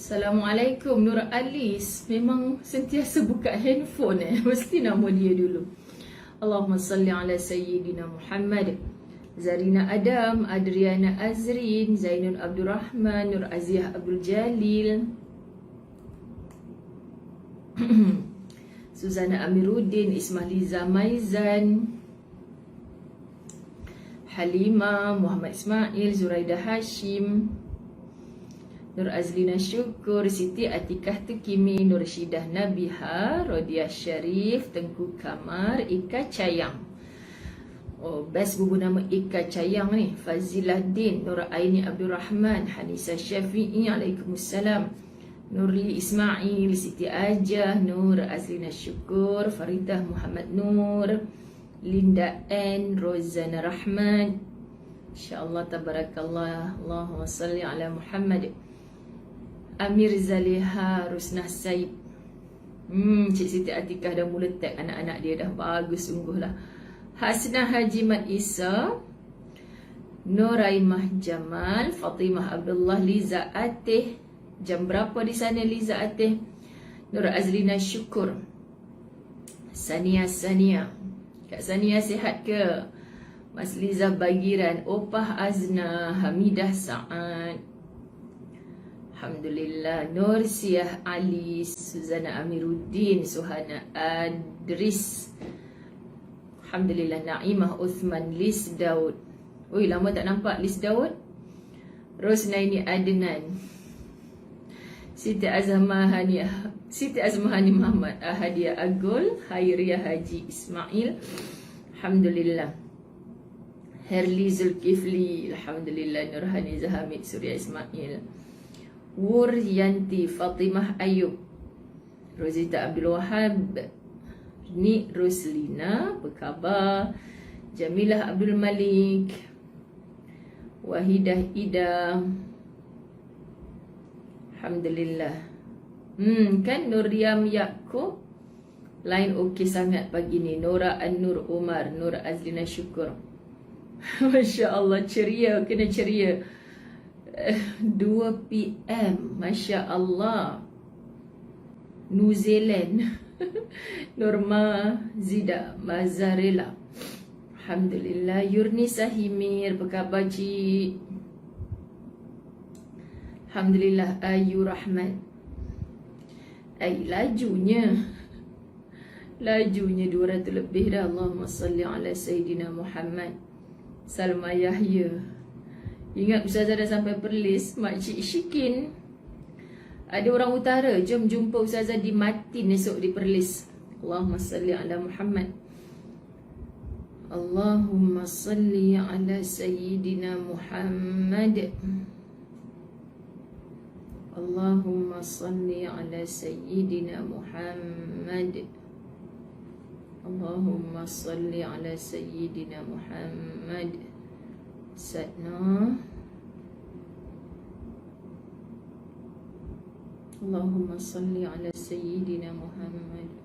Assalamualaikum Nur Alis. Memang sentiasa buka handphone Mesti nama dia dulu. Allahumma salli ala Sayyidina Muhammad. Zarina Adam, Adriana Azrin, Zainul Abdul Rahman, Nur Aziah Abdul Jalil, Suzana Amiruddin, Ismailiza Maizan, Halima, Muhammad Ismail, Zuraida Hashim, Nur Azlina Syukur, Siti Atikah Tukimi, Nur Syidah Nabiha, Rodiah Syarif, Tengku Kamar, Ika Cayang. Oh, best bubu nama Ika Cayang ni. Fazilah Din, Nur Aini Abdul Rahman, Hanisa Syafi'i, Waalaikumsalam, Nurli Ismail, Siti Ajah, Nur Azlina Syukur, Faridah Muhammad Nur, Linda N, Rozana Rahman. InsyaAllah, tabarakallah. Allahumma salli ala Muhammad. Amir Zaliha, Rusnah Said. Cik Siti Atikah dah mula tag anak-anak dia dah. Bagus sungguhlah. Hasnah Haji Mat Isa, Nuraimah Jamal, Fatimah Abdullah, Liza Ateh. Jam berapa di sana Liza Ateh? Nur Azlina Syukur, Sania. Kak Sania sihat ke? Mas Liza Bagiran, Opah Azna, Hamidah Sa'ad, Alhamdulillah. Nur Siah Ali, Suzana Amiruddin, Suhana Adris, Alhamdulillah. Naimah Uthman, Lis Daud. Ui, lama tak nampak Lis Daud. Rosnaini Adnan, Siti Azmahani Muhammad, Ahadiah Agul, Hairiah Haji Ismail, Alhamdulillah. Herli Zulkifli, Alhamdulillah. Nurhani Zahamid, Surya Ismail, Wuryanti, Fatimah Ayub, Rosita Abdul Wahab, Ni Roslina, apa khabar? Jamilah Abdul Malik, Wahidah Ida, Alhamdulillah. Kan Nuriam Yaakob, lain okey sangat pagi ni. Nora An-Nur Umar, Nur Azlina Syukur. Masya Allah, ceria, kena ceria. 2 PM, Masya Allah. New Zealand. Norma Zida Mazarela, Alhamdulillah. Yurni Sahimir, apa khabar cik? Alhamdulillah. Ayu Rahman. Lajunya 200 lebih dah. Allahumma salli ala Sayyidina Muhammad. Salma Yahya, ingat Ustazah dah sampai Perlis. Makcik Syikin, ada orang utara, jom jumpa Ustazah di Matin esok di Perlis. Allahumma salli ala Muhammad. Allahumma salli ala Sayyidina Muhammad. Allahumma salli ala Sayyidina Muhammad. Allahumma salli ala Sayyidina Muhammad. Satna. Allahumma salli ala Sayyidina Muhammad.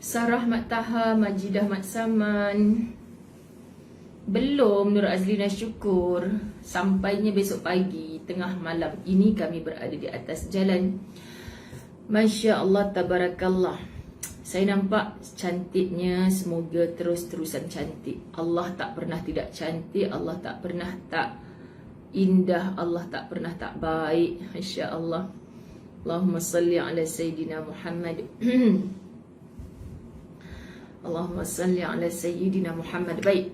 Sarah Mat Taha, Majidah Mat Saman. Belum Nur Azlina Syukur. Sampainya besok pagi, tengah malam. Ini kami berada di atas jalan. Masya Allah, tabarakallah. Saya nampak cantiknya. Semoga terus-terusan cantik. Allah tak pernah tidak cantik. Allah tak pernah tak indah. Allah tak pernah tak baik. Masya Allah. Allahumma salli ala Sayyidina Muhammad. Allahumma salli ala Sayyidina Muhammad. Baik,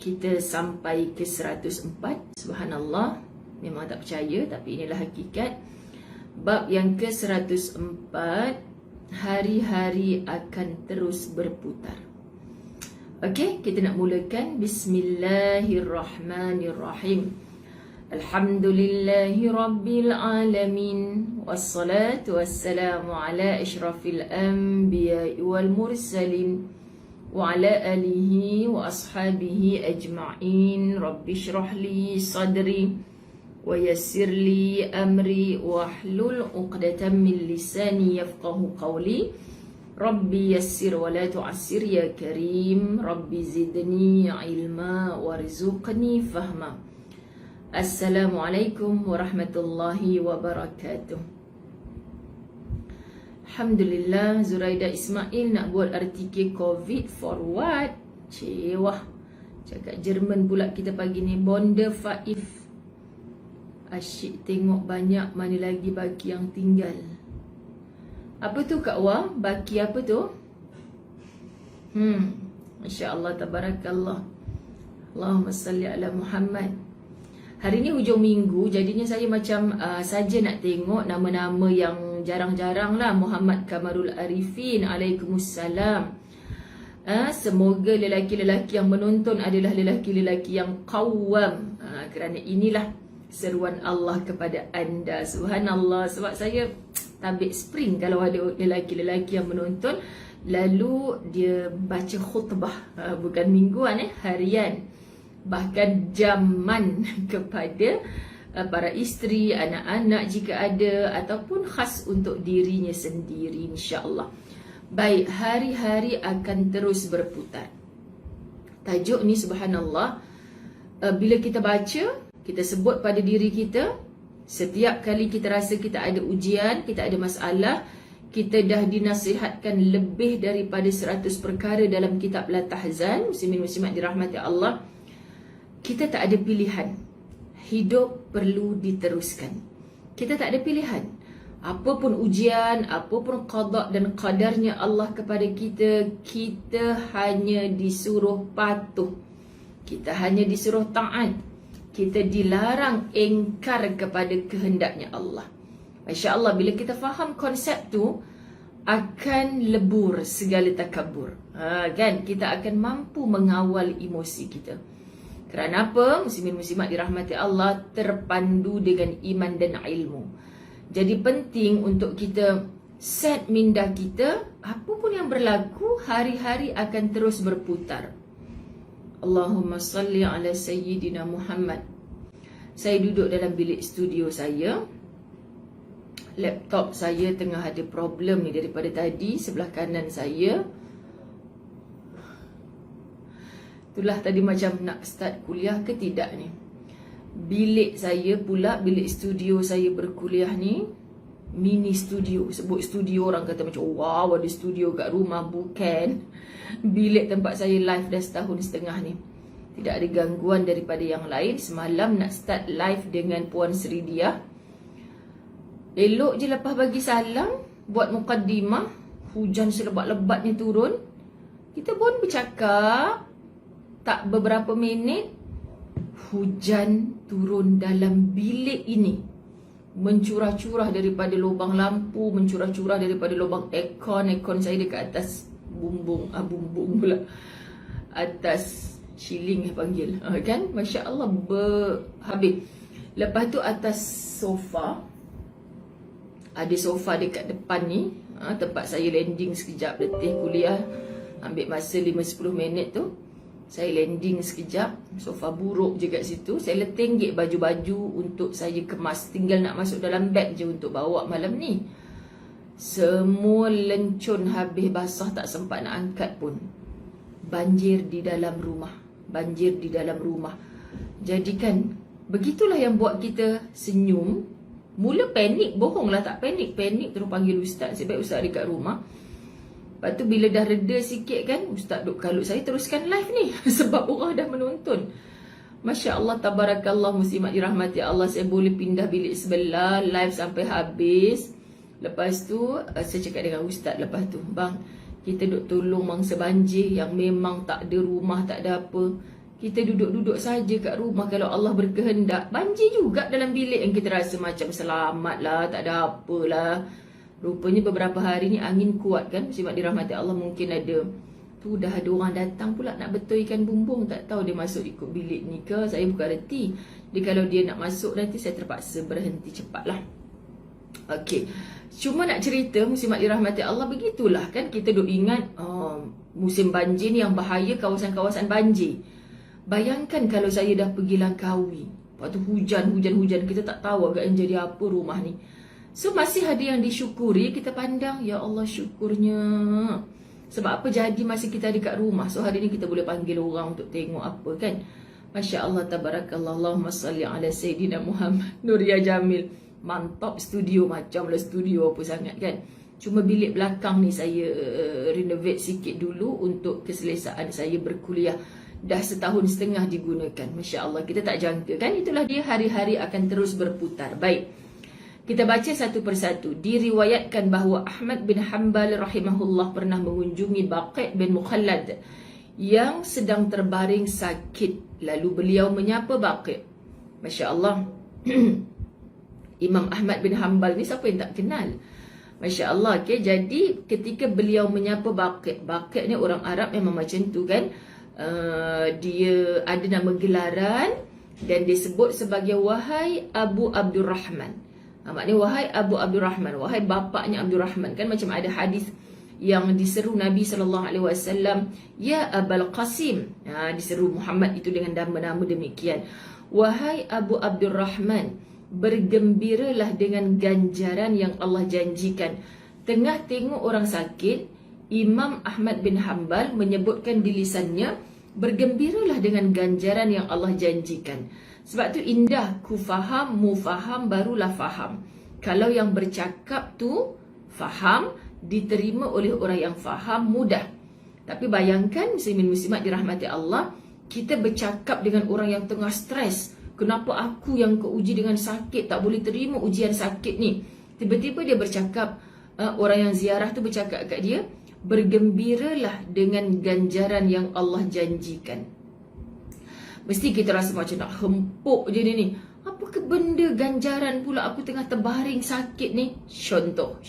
kita sampai ke 104. Subhanallah, memang tak percaya, tapi inilah hakikat. Bab yang ke 104, hari-hari akan terus berputar. Okey, kita nak mulakan. Bismillahirrahmanirrahim. Alhamdulillahi Rabbil Alamin. Wassalatu wassalamu ala ashrafil anbiya wal mursalin وعلى آله وأصحابه أجمعين. رب اشرح لي صدري ويسر لي أمري واحلل عقدة من لساني يفقه قولي. ربي يسر ولا تعسر يا كريم. ربي زدني علما وارزقني فهما. Assalamualaikum warahmatullahi wabarakatuh. Alhamdulillah, Zuraida Ismail nak buat artikel COVID for what? Cewah. Cakap Jerman pula kita pagi ni. Bonda Faif. Asyik tengok banyak, mana lagi baki yang tinggal. Apa tu Kak Wah? Baki apa tu? Masya Allah, tabarakallah. Allahumma salli ala Muhammad. Hari ni hujung minggu, jadinya saya macam saja nak tengok nama-nama yang jarang-jarang lah. Muhammad Kamarul Arifin, Alaikumussalam. Semoga lelaki-lelaki yang menonton adalah lelaki-lelaki yang qawwam. Kerana inilah seruan Allah kepada anda. Subhanallah, sebab saya tabik spring kalau ada lelaki-lelaki yang menonton lalu dia baca khutbah, bukan mingguan, harian, bahkan jaman kepada para isteri, anak-anak jika ada, ataupun khas untuk dirinya sendiri, insya-Allah. Baik, hari-hari akan terus berputar. Tajuk ni subhanallah, bila kita baca, kita sebut pada diri kita, setiap kali kita rasa kita ada ujian, kita ada masalah, kita dah dinasihatkan lebih daripada 100 perkara dalam kitab La Tahzan, muslimin muslimat dirahmati Allah. Kita tak ada pilihan. Hidup perlu diteruskan. Kita tak ada pilihan. Apapun ujian, apapun qada dan qadarnya Allah kepada kita, kita hanya disuruh patuh. Kita hanya disuruh taat. Kita dilarang engkar kepada kehendaknya Allah. Masya Allah, bila kita faham konsep tu, akan lebur segala takabur. Kan? Kita akan mampu mengawal emosi kita. Kerana apa? Muslimin muslimat dirahmati Allah, terpandu dengan iman dan ilmu. Jadi penting untuk kita set minda kita, apapun yang berlaku, hari-hari akan terus berputar. Allahumma salli ala Sayyidina Muhammad. Saya duduk dalam bilik studio saya. Laptop saya tengah ada problem ni daripada tadi. Sebelah kanan saya, itulah tadi macam nak start kuliah ke tidak ni. Bilik saya pula, bilik studio saya berkuliah ni, mini studio. Sebut studio, orang kata macam wow, ada studio kat rumah. Bukan. Bilik tempat saya live dah 1.5 tahun ni. Tidak ada gangguan daripada yang lain. Semalam nak start live dengan Puan Sri Diah. Elok je lepas bagi salam, buat mukaddimah, hujan selebat-lebatnya turun. Kita pun bercakap, tak beberapa minit, hujan turun dalam bilik ini. Mencurah-curah daripada lubang lampu, mencurah-curah daripada lubang aircon. Aircon saya dekat atas bumbung pula. Atas ceiling panggil. Kan? Masya Allah, habis. Lepas tu atas sofa. Ada sofa dekat depan ni. Tempat saya landing sekejap, letih kuliah. Ambil masa 5-10 minit tu. Saya landing sekejap, sofa buruk je kat situ. Saya letenggik baju-baju untuk saya kemas. Tinggal nak masuk dalam beg je untuk bawa malam ni. Semua lencun habis basah, tak sempat nak angkat pun. Banjir di dalam rumah. Banjir di dalam rumah. Jadi kan, begitulah yang buat kita senyum. Mula panik, bohonglah tak panik. Panik terus panggil ustaz. Sebab ustaz dekat rumah. Lepas tu bila dah reda sikit kan, ustaz duk kalut saya teruskan live ni. Sebab orang dah menonton. Masya Allah, tabarakallah, muslimat dirahmati Allah. Saya boleh pindah bilik sebelah, live sampai habis. Lepas tu saya cakap dengan ustaz lepas tu, bang, kita duk tolong mangsa banjir yang memang tak ada rumah, tak ada apa. Kita duduk-duduk saja kat rumah. Kalau Allah berkehendak, banjir juga dalam bilik yang kita rasa macam selamat lah, tak ada apalah. Rupanya beberapa hari ni angin kuat kan, muslimat dirahmati Allah. Mungkin ada tu, dah ada orang datang pula nak betulkan bumbung. Tak tahu dia masuk ikut bilik ni ke, saya bukan reti. Dia kalau dia nak masuk nanti saya terpaksa berhenti cepatlah. Okey. Cuma nak cerita muslimat dirahmati Allah, begitulah kan, kita duk ingat musim banjir ni yang bahaya, kawasan-kawasan banjir. Bayangkan kalau saya dah pergi Langkawi, lepas tu hujan, kita tak tahu agak yang jadi apa rumah ni. So masih ada yang disyukuri, kita pandang, ya Allah syukurnya. Sebab apa jadi masa kita ada kat rumah. So hari ni kita boleh panggil orang untuk tengok apa kan. Masya Allah, tabarakallah, Allahumma salli ala Sayyidina Muhammad. Nuria Jamil, mantap studio, macam lah studio apa sangat kan. Cuma bilik belakang ni saya renovate sikit dulu untuk keselesaan saya berkuliah. Dah 1.5 tahun digunakan. Masya Allah, kita tak jangka kan. Itulah dia, hari-hari akan terus berputar. Baik, kita baca satu persatu. Diriwayatkan bahawa Ahmad bin Hanbal rahimahullah pernah mengunjungi Baqi' bin Mukhallad yang sedang terbaring sakit. Lalu beliau menyapa Baqi'. Masya Allah. Imam Ahmad bin Hanbal ni siapa yang tak kenal? Masya Allah. Okay? Jadi ketika beliau menyapa Baqi', Baqi' ni orang Arab memang macam tu kan. Dia ada nama gelaran dan disebut sebagai wahai Abu Abdurrahman. Maknanya wahai Abu Abdurrahman, wahai bapaknya Abdurrahman. Kan macam ada hadis yang diseru Nabi SAW, ya Abul Qasim. Diseru Muhammad itu dengan nama-nama demikian. Wahai Abu Abdurrahman, bergembiralah dengan ganjaran yang Allah janjikan. Tengah tengok orang sakit, Imam Ahmad bin Hanbal menyebutkan di lisannya, bergembiralah dengan ganjaran yang Allah janjikan. Sebab tu indah, ku faham, mu faham, barulah faham. Kalau yang bercakap tu faham, diterima oleh orang yang faham, mudah. Tapi bayangkan muslimin muslimat dirahmati Allah, kita bercakap dengan orang yang tengah stres. Kenapa aku yang keuji dengan sakit tak boleh terima ujian sakit ni? Tiba-tiba dia bercakap, orang yang ziarah tu bercakap kat dia, bergembiralah dengan ganjaran yang Allah janjikan. Mesti kita rasa macam nak hempuk je ni. Apa ke benda ganjaran pula aku tengah terbaring sakit ni? Contoh.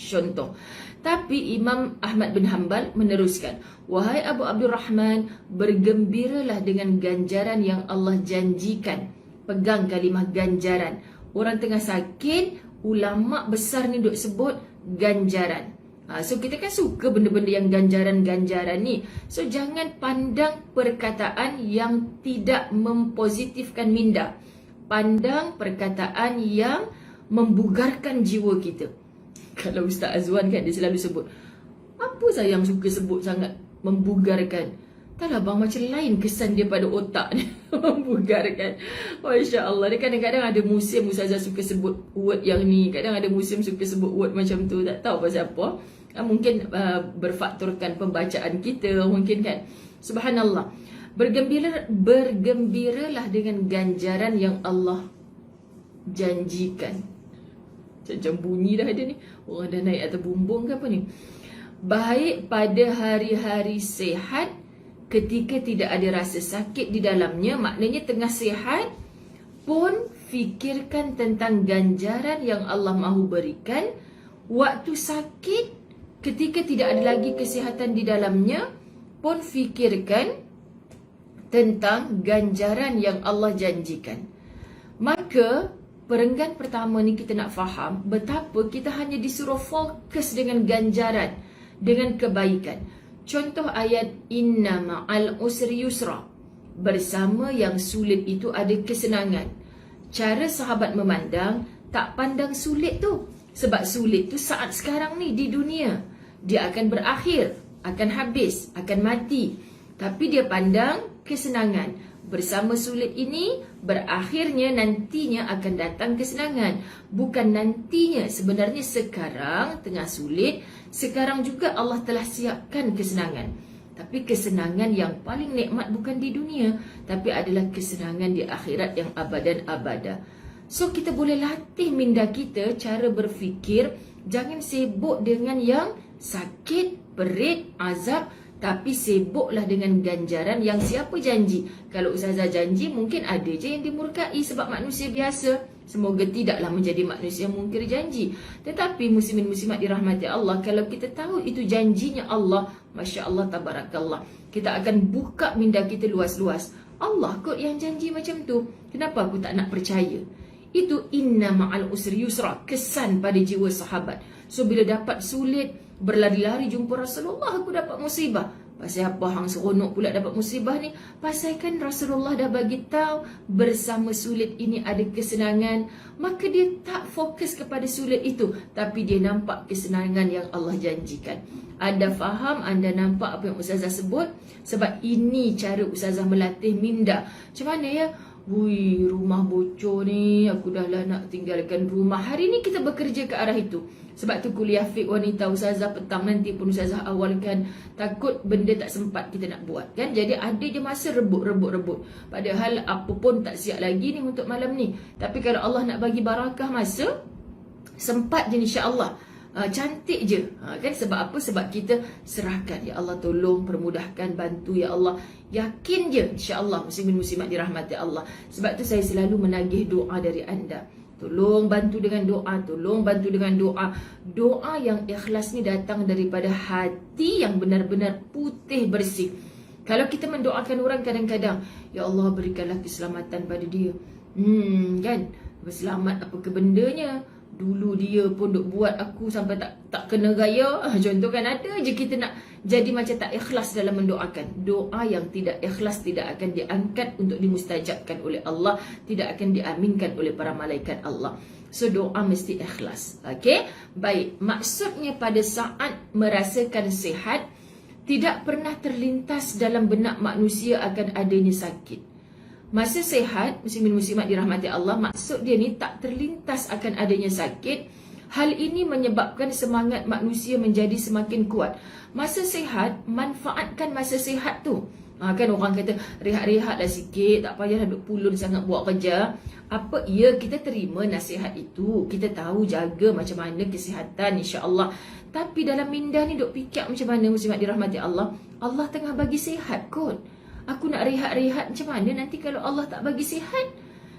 Tapi Imam Ahmad bin Hanbal meneruskan, wahai Abu Abdurrahman, bergembiralah dengan ganjaran yang Allah janjikan. Pegang kalimah ganjaran. Orang tengah sakit, ulama besar ni duk sebut ganjaran. So kita kan suka benda-benda yang ganjaran-ganjaran ni. So jangan pandang perkataan yang tidak mempositifkan minda. Pandang perkataan yang membugarkan jiwa kita. Kalau Ustaz Azwan kan dia selalu sebut, apa saya yang suka sebut sangat membugarkan? Taklah bang, macam lain kesan dia pada otak ni. Membugarkan. Masya Allah. Dia kadang-kadang ada musim Ustazah suka sebut word yang ni, kadang ada musim suka sebut word macam tu. Tak tahu pasal apa. Mungkin berfaktorkan pembacaan kita, mungkin kan. Subhanallah. Bergembiralah dengan ganjaran yang Allah janjikan. Macam bunyi dah ada ni. Orang dah naik atas bumbung ke apa ni? Baik pada hari-hari sehat, ketika tidak ada rasa sakit di dalamnya. Maknanya tengah sihat pun fikirkan tentang ganjaran yang Allah mahu berikan. Waktu sakit, ketika tidak ada lagi kesihatan di dalamnya, pun fikirkan tentang ganjaran yang Allah janjikan. Maka perenggan pertama ni kita nak faham betapa kita hanya disuruh fokus dengan ganjaran, dengan kebaikan. Contoh ayat inna ma'al usri yusra. Bersama yang sulit itu ada kesenangan. Cara sahabat memandang, tak pandang sulit tu. Sebab sulit tu saat sekarang ni di dunia. Dia akan berakhir, akan habis, akan mati. Tapi dia pandang kesenangan. Bersama sulit ini, berakhirnya nantinya akan datang kesenangan. Bukan nantinya, sebenarnya sekarang tengah sulit, sekarang juga Allah telah siapkan kesenangan. Tapi kesenangan yang paling nikmat bukan di dunia, tapi adalah kesenangan di akhirat yang abadan abada. So kita boleh latih minda kita cara berfikir, jangan sibuk dengan yang sakit, perit, azab, tapi sibuklah dengan ganjaran yang siapa janji. Kalau Ustazah janji, mungkin ada je yang dimurkai sebab manusia biasa. Semoga tidaklah menjadi manusia yang mungkir janji. Tetapi muslimin muslimat dirahmati Allah, kalau kita tahu itu janjinya Allah, Masya Allah, tabarakallah, kita akan buka minda kita luas-luas. Allah kot yang janji macam tu, kenapa aku tak nak percaya? Itu inna ma'al usri yusra, kesan pada jiwa sahabat. So bila dapat sulit, berlari-lari jumpa Rasulullah, aku dapat musibah. Pasal apa hang seronok pula dapat musibah ni? Pasal kan Rasulullah dah bagi tahu bersama sulit ini ada kesenangan. Maka dia tak fokus kepada sulit itu, tapi dia nampak kesenangan yang Allah janjikan. Anda faham, anda nampak apa yang Ustazah sebut? Sebab ini cara Ustazah melatih minda. Macam mana ya? Wui, rumah bocor ni, aku dah lah nak tinggalkan rumah. Hari ni kita bekerja ke arah itu. Sebab tu kuliah fiqh wanita Ustazah petang nanti pun Ustazah awalkan. Takut benda tak sempat kita nak buat kan. Jadi ada je masa rebut. Padahal apa pun tak siap lagi ni untuk malam ni. Tapi kalau Allah nak bagi barakah masa, sempat je insya-Allah. Cantik je kan. Sebab apa? Sebab kita serahkan. Ya Allah tolong permudahkan, bantu ya Allah. Yakin je insya-Allah muslimin muslimat dirahmati Allah. Sebab tu saya selalu menagih doa dari anda. Tolong bantu dengan doa, tolong bantu dengan doa. Doa yang ikhlas ni datang daripada hati yang benar-benar putih bersih. Kalau kita mendoakan orang kadang-kadang, ya Allah berikanlah keselamatan pada dia. Kan? Selamat apa ke bendanya? Dulu dia pun duk buat aku sampai tak kena gaya. Contoh kan, ada je kita nak jadi macam tak ikhlas dalam mendoakan. Doa yang tidak ikhlas tidak akan diangkat untuk dimustajabkan oleh Allah, tidak akan diaminkan oleh para malaikat Allah. So doa mesti ikhlas. Okey? Baik, maksudnya pada saat merasakan sihat, tidak pernah terlintas dalam benak manusia akan adanya sakit. Masa sehat, muslimin muslimat dirahmati Allah, maksud dia ni tak terlintas akan adanya sakit. Hal ini menyebabkan semangat manusia menjadi semakin kuat. Masa sehat, manfaatkan masa sehat tu. Kan orang kata rehat-rehatlah sikit, tak payah duduk pulun sangat buat kerja. Apa? Ya, kita terima nasihat itu. Kita tahu jaga macam mana kesihatan insya-Allah. Tapi dalam minda ni duk fikir macam mana muslimat dirahmati Allah? Allah tengah bagi sihat kot. Aku nak rehat-rehat macam mana nanti kalau Allah tak bagi sihat?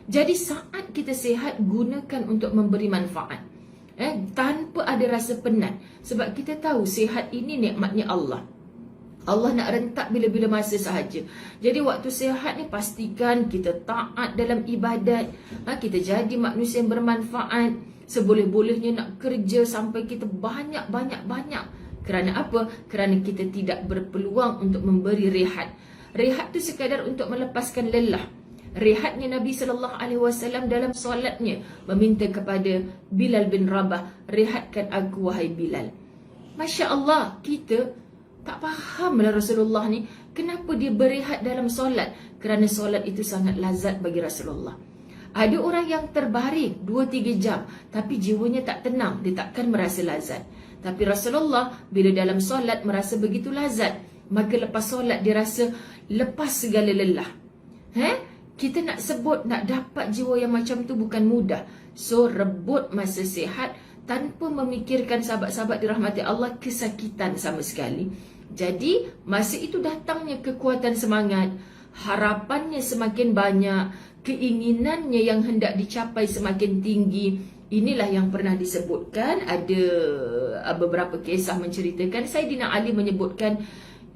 Jadi saat kita sihat, gunakan untuk memberi manfaat. Tanpa ada rasa penat. Sebab kita tahu sihat ini nikmatnya Allah. Allah nak rentak bila-bila masa sahaja. Jadi waktu sihat ni pastikan kita taat dalam ibadat. Kita jadi manusia yang bermanfaat. Seboleh-bolehnya nak kerja sampai kita banyak. Kerana apa? Kerana kita tidak berpeluang untuk memberi rehat. Rehat tu sekadar untuk melepaskan lelah. Rehatnya Nabi SAW dalam solatnya meminta kepada Bilal bin Rabah, rehatkan aku wahai Bilal. Masya Allah, kita tak fahamlah Rasulullah ni kenapa dia berehat dalam solat. Kerana solat itu sangat lazat bagi Rasulullah. Ada orang yang terbaring 2-3 jam tapi jiwanya tak tenang, dia takkan merasa lazat. Tapi Rasulullah bila dalam solat merasa begitu lazat. Maka lepas solat dia rasa lepas segala lelah. Kita nak sebut, nak dapat jiwa yang macam tu bukan mudah. So rebut masa sihat tanpa memikirkan sahabat-sahabat dirahmati Allah kesakitan sama sekali. Jadi masa itu datangnya kekuatan semangat, harapannya semakin banyak, keinginannya yang hendak dicapai semakin tinggi. Inilah yang pernah disebutkan. Ada beberapa kisah menceritakan, Saidina Ali menyebutkan,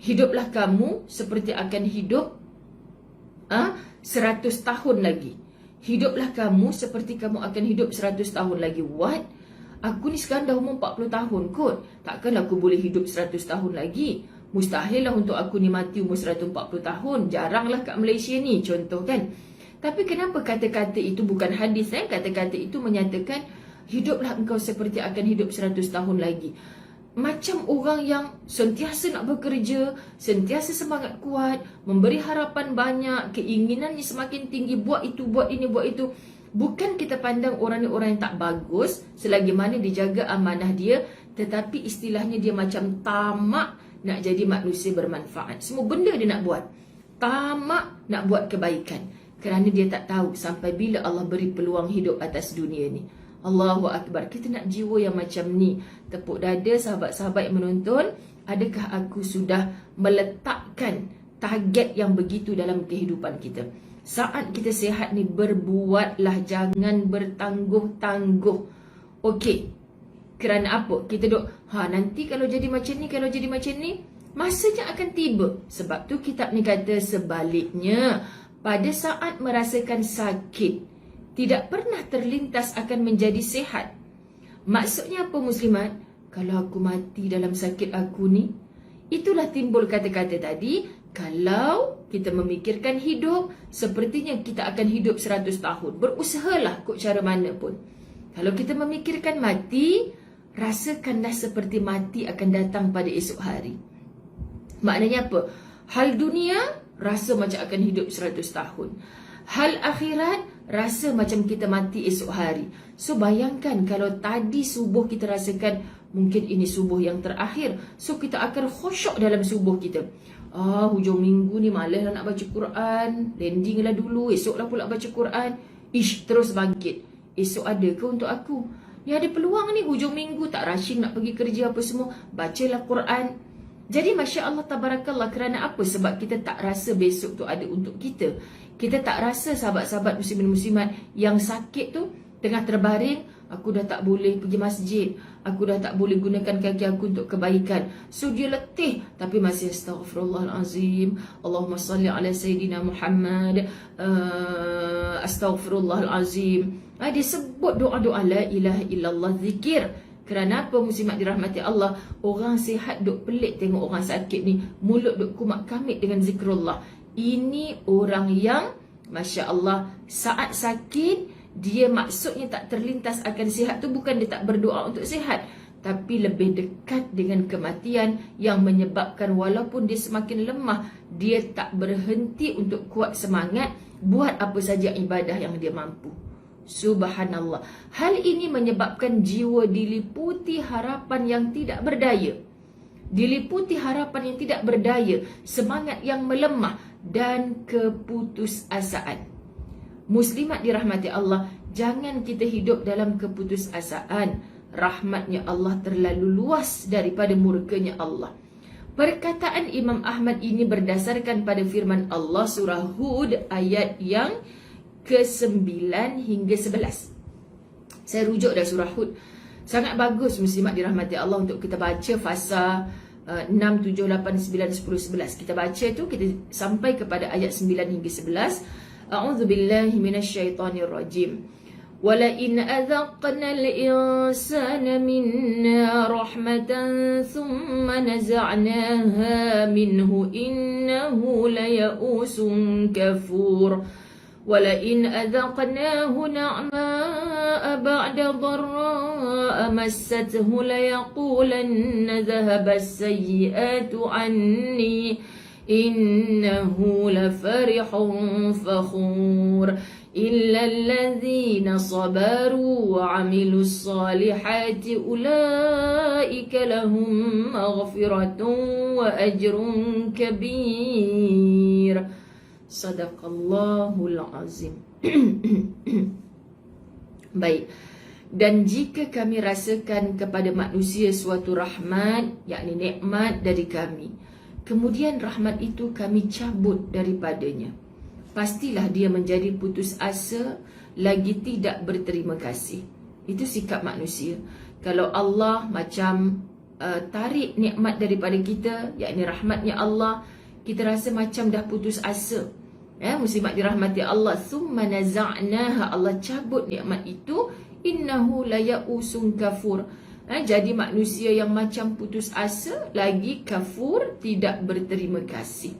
hiduplah kamu seperti akan hidup 100 tahun lagi. Hiduplah kamu seperti kamu akan hidup 100 tahun lagi. What? Aku ni sekarang dah umur 40 tahun kot. Takkanlah aku boleh hidup 100 tahun lagi. Mustahil lah untuk aku ni mati umur 140 tahun. Jaranglah kat Malaysia ni, contoh kan. Tapi kenapa kata-kata itu bukan hadis? Kata-kata itu menyatakan hiduplah engkau seperti akan hidup 100 tahun lagi. Macam orang yang sentiasa nak bekerja, sentiasa semangat kuat, memberi harapan banyak, keinginannya semakin tinggi, buat itu, buat ini, buat itu. Bukan kita pandang orang ni orang yang tak bagus, selagi mana dia jaga amanah dia, tetapi istilahnya dia macam tamak nak jadi manusia bermanfaat. Semua benda dia nak buat. Tamak nak buat kebaikan. Kerana dia tak tahu sampai bila Allah beri peluang hidup atas dunia ni. Allahu Akbar. Kita nak jiwa yang macam ni. Tepuk dada sahabat-sahabat yang menonton. Adakah aku sudah meletakkan target yang begitu dalam kehidupan kita? Saat kita sihat ni, berbuatlah, jangan bertangguh-tangguh. Okey. Kerana apa? Kita duk, nanti kalau jadi macam ni, kalau jadi macam ni, masanya akan tiba. Sebab tu kitab ni kata sebaliknya. Pada saat merasakan sakit, tidak pernah terlintas akan menjadi sehat. Maksudnya apa muslimat? Kalau aku mati dalam sakit aku ni, itulah timbul kata-kata tadi, kalau kita memikirkan hidup, sepertinya kita akan hidup 100 tahun. Berusahalah kok cara mana pun. Kalau kita memikirkan mati, rasakanlah seperti mati akan datang pada esok hari. Maknanya apa? Hal dunia, rasa macam akan hidup 100 tahun. Hal akhirat, rasa macam kita mati esok hari. So bayangkan kalau tadi subuh kita rasakan mungkin ini subuh yang terakhir. So kita akan khusyuk dalam subuh kita. Hujung minggu ni malas lah nak baca Quran. Landing lah dulu, esoklah pula baca Quran. Terus bangkit. Esok ada ke untuk aku? Ni ada peluang ni hujung minggu, tak rushing nak pergi kerja apa semua. Bacalah Quran. Jadi Masya Allah Tabarakallah, kerana apa? Sebab kita tak rasa besok tu ada untuk kita. Kita tak rasa sahabat-sahabat muslimin muslimat yang sakit tu tengah terbaring, aku dah tak boleh pergi masjid, aku dah tak boleh gunakan kaki aku untuk kebaikan. So dia letih tapi masih astaghfirullahalazim, Allahumma salli ala Sayyidina Muhammad, astaghfirullahalazim. Dia sebut doa-doa la ilaha illallah, zikir. Kerana apa muslimat dirahmati Allah? Orang sihat duk pelik tengok orang sakit ni, mulut duk kumat kamit dengan zikrullah. Ini orang yang Masya Allah, saat sakit dia maksudnya tak terlintas akan sihat tu, bukan dia tak berdoa untuk sihat, tapi lebih dekat dengan kematian yang menyebabkan walaupun dia semakin lemah, dia tak berhenti untuk kuat semangat buat apa saja ibadah yang dia mampu. Subhanallah. Hal ini menyebabkan jiwa diliputi harapan yang tidak berdaya. Diliputi harapan yang tidak berdaya, semangat yang melemah dan keputusasaan. Muslimat dirahmati Allah, jangan kita hidup dalam keputusasaan. Rahmatnya Allah terlalu luas daripada murkanya Allah. Perkataan Imam Ahmad ini berdasarkan pada firman Allah surah Hud ayat yang ke-9 hingga 11. Saya rujuk dah surah Hud. Sangat bagus muslimat dirahmati Allah untuk kita baca fasa 6, 7, 8, 9, 10, 11. Kita baca tu, kita sampai kepada ayat 9 hingga 11. A'udzubillahi minasyaitonirrajim. وَلَئِنْ أَذَقْنَا الْإِنسَانَ مِنَّا رَحْمَةً ثُمَّ نَزَعْنَاهَا مِنْهُ إِنَّهُ لَيَئُوسٌ كَفُورٌ وَلَئِنْ أَذَقْنَاهُ نَعْمَاءَ بَعْدَ ضَرَّاءَ مَسَّتْهُ لَيَقُولَنَّ ذَهَبَ السَّيِّئَاتُ عَنِّي إِنَّهُ لَفَرِحٌ فَخُورٌ إِلَّا الَّذِينَ صَبَرُوا وَعَمِلُوا الصَّالِحَاتِ أُولَئِكَ لَهُمْ مَغْفِرَةٌ وَأَجْرٌ كَبِيرٌ. Sadaqallahul azim. Baik. Dan jika kami rasakan kepada manusia suatu rahmat, yakni nikmat dari kami, kemudian rahmat itu kami cabut daripadanya, pastilah dia menjadi putus asa, lagi tidak berterima kasih. Itu sikap manusia. Kalau Allah macam tarik nikmat daripada kita, yakni rahmatnya Allah, kita rasa macam dah putus asa. Muslimat dirahmati Allah, summa naza'naha, Allah cabut nikmat itu, innahu laya'usun kafur. Jadi manusia yang macam putus asa, lagi kafur, tidak berterima kasih.